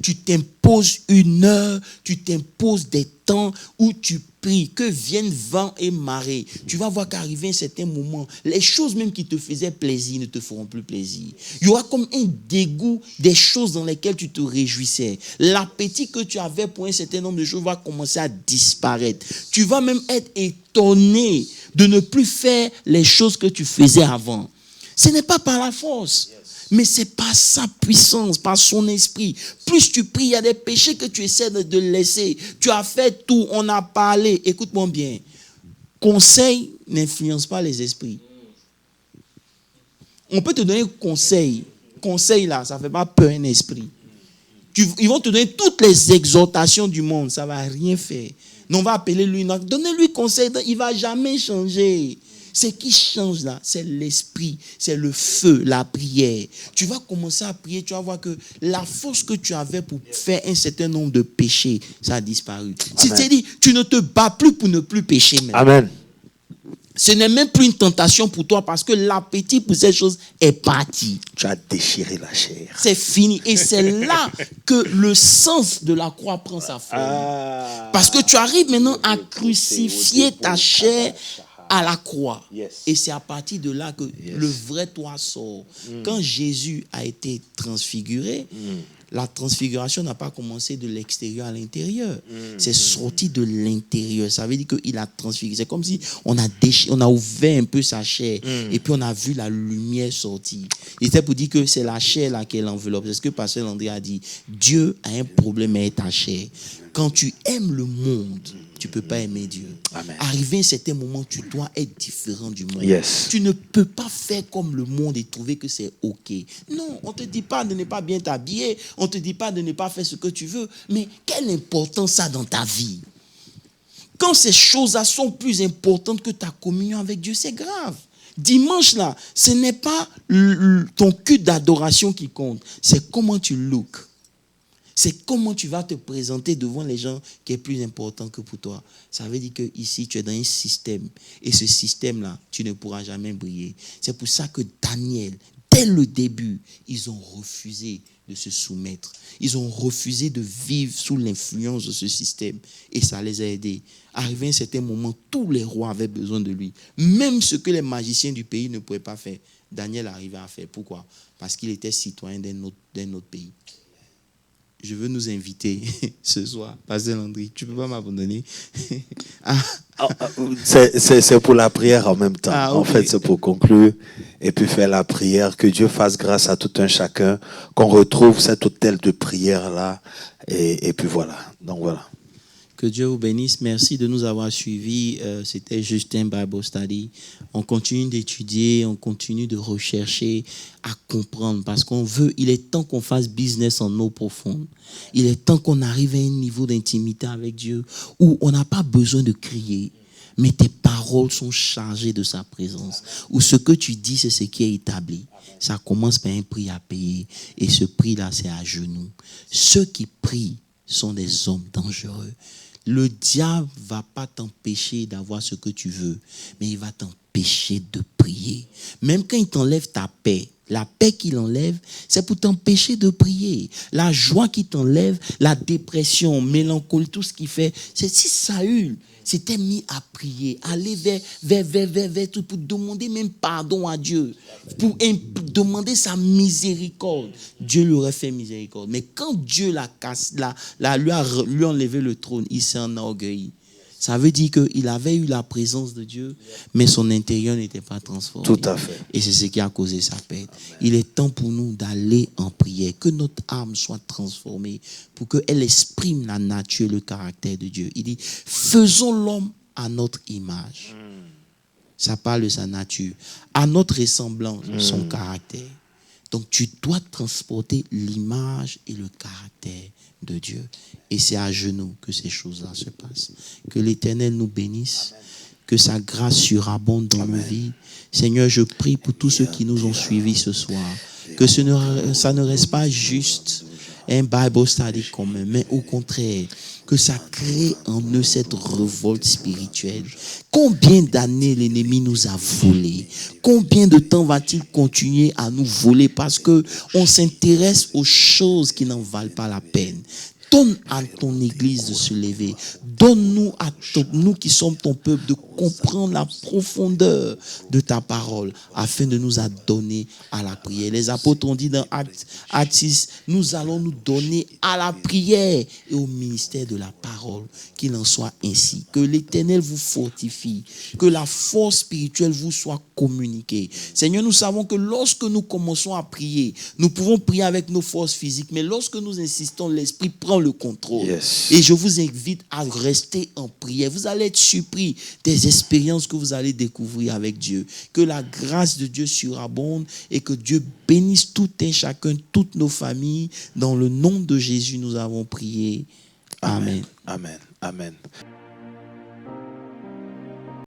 Tu t'imposes une heure, tu t'imposes des temps où tu pries, que viennent vent et marée. Tu vas voir qu'arriver un certain moment, les choses même qui te faisaient plaisir ne te feront plus plaisir. Il y aura comme un dégoût des choses dans lesquelles tu te réjouissais. L'appétit que tu avais pour un certain nombre de choses va commencer à disparaître. Tu vas même être étonné de ne plus faire les choses que tu faisais avant. Ce n'est pas par la force. Mais c'est par sa puissance, par son esprit. Plus tu pries, il y a des péchés que tu essaies de laisser. Tu as fait tout, on a parlé. Écoute-moi bien. Conseil n'influence pas les esprits. On peut te donner conseil. Conseil là, ça ne fait pas peur un esprit. Ils vont te donner toutes les exhortations du monde. Ça ne va rien faire. Non, on va appeler lui. Donnez-lui conseil. Il ne va jamais changer. Ce qui change là, c'est l'esprit, c'est le feu, la prière. Tu vas commencer à prier, tu vas voir que la force que tu avais pour faire un certain nombre de péchés, ça a disparu. C'est-à-dire, tu ne te bats plus pour ne plus pécher même. Amen. Ce n'est même plus une tentation pour toi parce que l'appétit pour ces choses est parti. Tu as déchiré la chair. C'est fini. Et c'est là que le sens de la croix prend sa forme. Parce que tu arrives maintenant à crucifier ta chair à la croix. Et c'est à partir de là que le vrai toi sort. Quand Jésus a été transfiguré, la transfiguration n'a pas commencé de l'extérieur à l'intérieur. C'est sorti de l'intérieur. Ça veut dire qu'il a transfiguré. C'est comme si on a ouvert un peu sa chair et puis on a vu la lumière sortir. Et c'est pour dire que c'est la chair là qui est l'enveloppe. C'est ce que Pasteur Landry a dit. Dieu a un problème avec ta chair. Quand tu aimes le monde, tu ne peux pas aimer Dieu. Amen. Arrivé à un certain moment, tu dois être différent du monde. Tu ne peux pas faire comme le monde et trouver que c'est OK. Non, on ne te dit pas de ne pas bien t'habiller, on ne te dit pas de ne pas faire ce que tu veux, mais quelle importance ça a dans ta vie? Quand ces choses-là sont plus importantes que ta communion avec Dieu, c'est grave. Dimanche, là, ce n'est pas ton culte d'adoration qui compte, c'est comment tu look. C'est comment tu vas te présenter devant les gens qui est plus important que pour toi. Ça veut dire que ici tu es dans un système. Et ce système-là, tu ne pourras jamais briller. C'est pour ça que Daniel, dès le début, ils ont refusé de se soumettre. Ils ont refusé de vivre sous l'influence de ce système. Et ça les a aidés. Arrivé à un certain moment, tous les rois avaient besoin de lui. Même ce que les magiciens du pays ne pouvaient pas faire, Daniel arrivait à faire. Pourquoi? Parce qu'il était citoyen d'un autre pays. Je veux nous inviter ce soir. Pasteur Landry, tu ne peux pas m'abandonner. C'est pour la prière en même temps. Okay. En fait, c'est pour conclure et puis faire la prière. Que Dieu fasse grâce à tout un chacun, qu'on retrouve cet hôtel de prière-là. Et puis voilà. Donc voilà. Que Dieu vous bénisse. Merci de nous avoir suivis. C'était Justin Bible Study. On continue d'étudier, on continue de rechercher à comprendre parce qu'on veut, il est temps qu'on fasse business en eau profonde. Il est temps qu'on arrive à un niveau d'intimité avec Dieu où on n'a pas besoin de crier, mais tes paroles sont chargées de sa présence. Où ce que tu dis, c'est ce qui est établi. Ça commence par un prix à payer et ce prix-là, c'est à genoux. Ceux qui prient sont des hommes dangereux. Le diable va pas t'empêcher d'avoir ce que tu veux, mais il va t'empêcher de prier. Même quand il t'enlève ta paix, la paix qu'il enlève, c'est pour t'empêcher de prier. La joie qu'il t'enlève, la dépression, mélancolie, tout ce qu'il fait, c'est si Saül s'était mis à prier, aller vers tout, pour demander même pardon à Dieu, pour demander sa miséricorde. Dieu lui aurait fait miséricorde. Mais quand Dieu lui a enlevé le trône, il s'est enorgueilli. Ça veut dire qu'il avait eu la présence de Dieu, mais son intérieur n'était pas transformé. Tout à fait. Et c'est ce qui a causé sa perte. Il est temps pour nous d'aller en prière, que notre âme soit transformée, pour qu'elle exprime la nature et le caractère de Dieu. Il dit, faisons l'homme à notre image. Ça parle de sa nature. À notre ressemblance, son caractère. Donc tu dois transporter l'image et le caractère de Dieu. Et c'est à genoux que ces choses-là se passent. Que l'Éternel nous bénisse. Que sa grâce surabonde dans nos vies. Seigneur, je prie pour tous ceux qui nous ont suivis ce soir. Que ça ne reste pas juste un Bible study commun, mais au contraire, que ça crée en eux cette révolte spirituelle. Combien d'années l'ennemi nous a volé? Combien de temps va-t-il continuer à nous voler parce que on s'intéresse aux choses qui n'en valent pas la peine? Donne à ton église de se lever. Donne-nous, nous qui sommes ton peuple, de comprendre la profondeur de ta parole afin de nous adonner à la prière. Les apôtres ont dit dans Actes 6, nous allons nous donner à la prière et au ministère de la parole. Qu'il en soit ainsi. Que l'Éternel vous fortifie. Que la force spirituelle vous soit communiquée. Seigneur, nous savons que lorsque nous commençons à prier, nous pouvons prier avec nos forces physiques, mais lorsque nous insistons, l'Esprit prend le contrôle. Yes. Et je vous invite à rester en prière. Vous allez être surpris des expériences que vous allez découvrir avec Dieu. Que la grâce de Dieu surabonde et que Dieu bénisse tout un chacun, toutes nos familles. Dans le nom de Jésus, nous avons prié. Amen. Amen. Amen.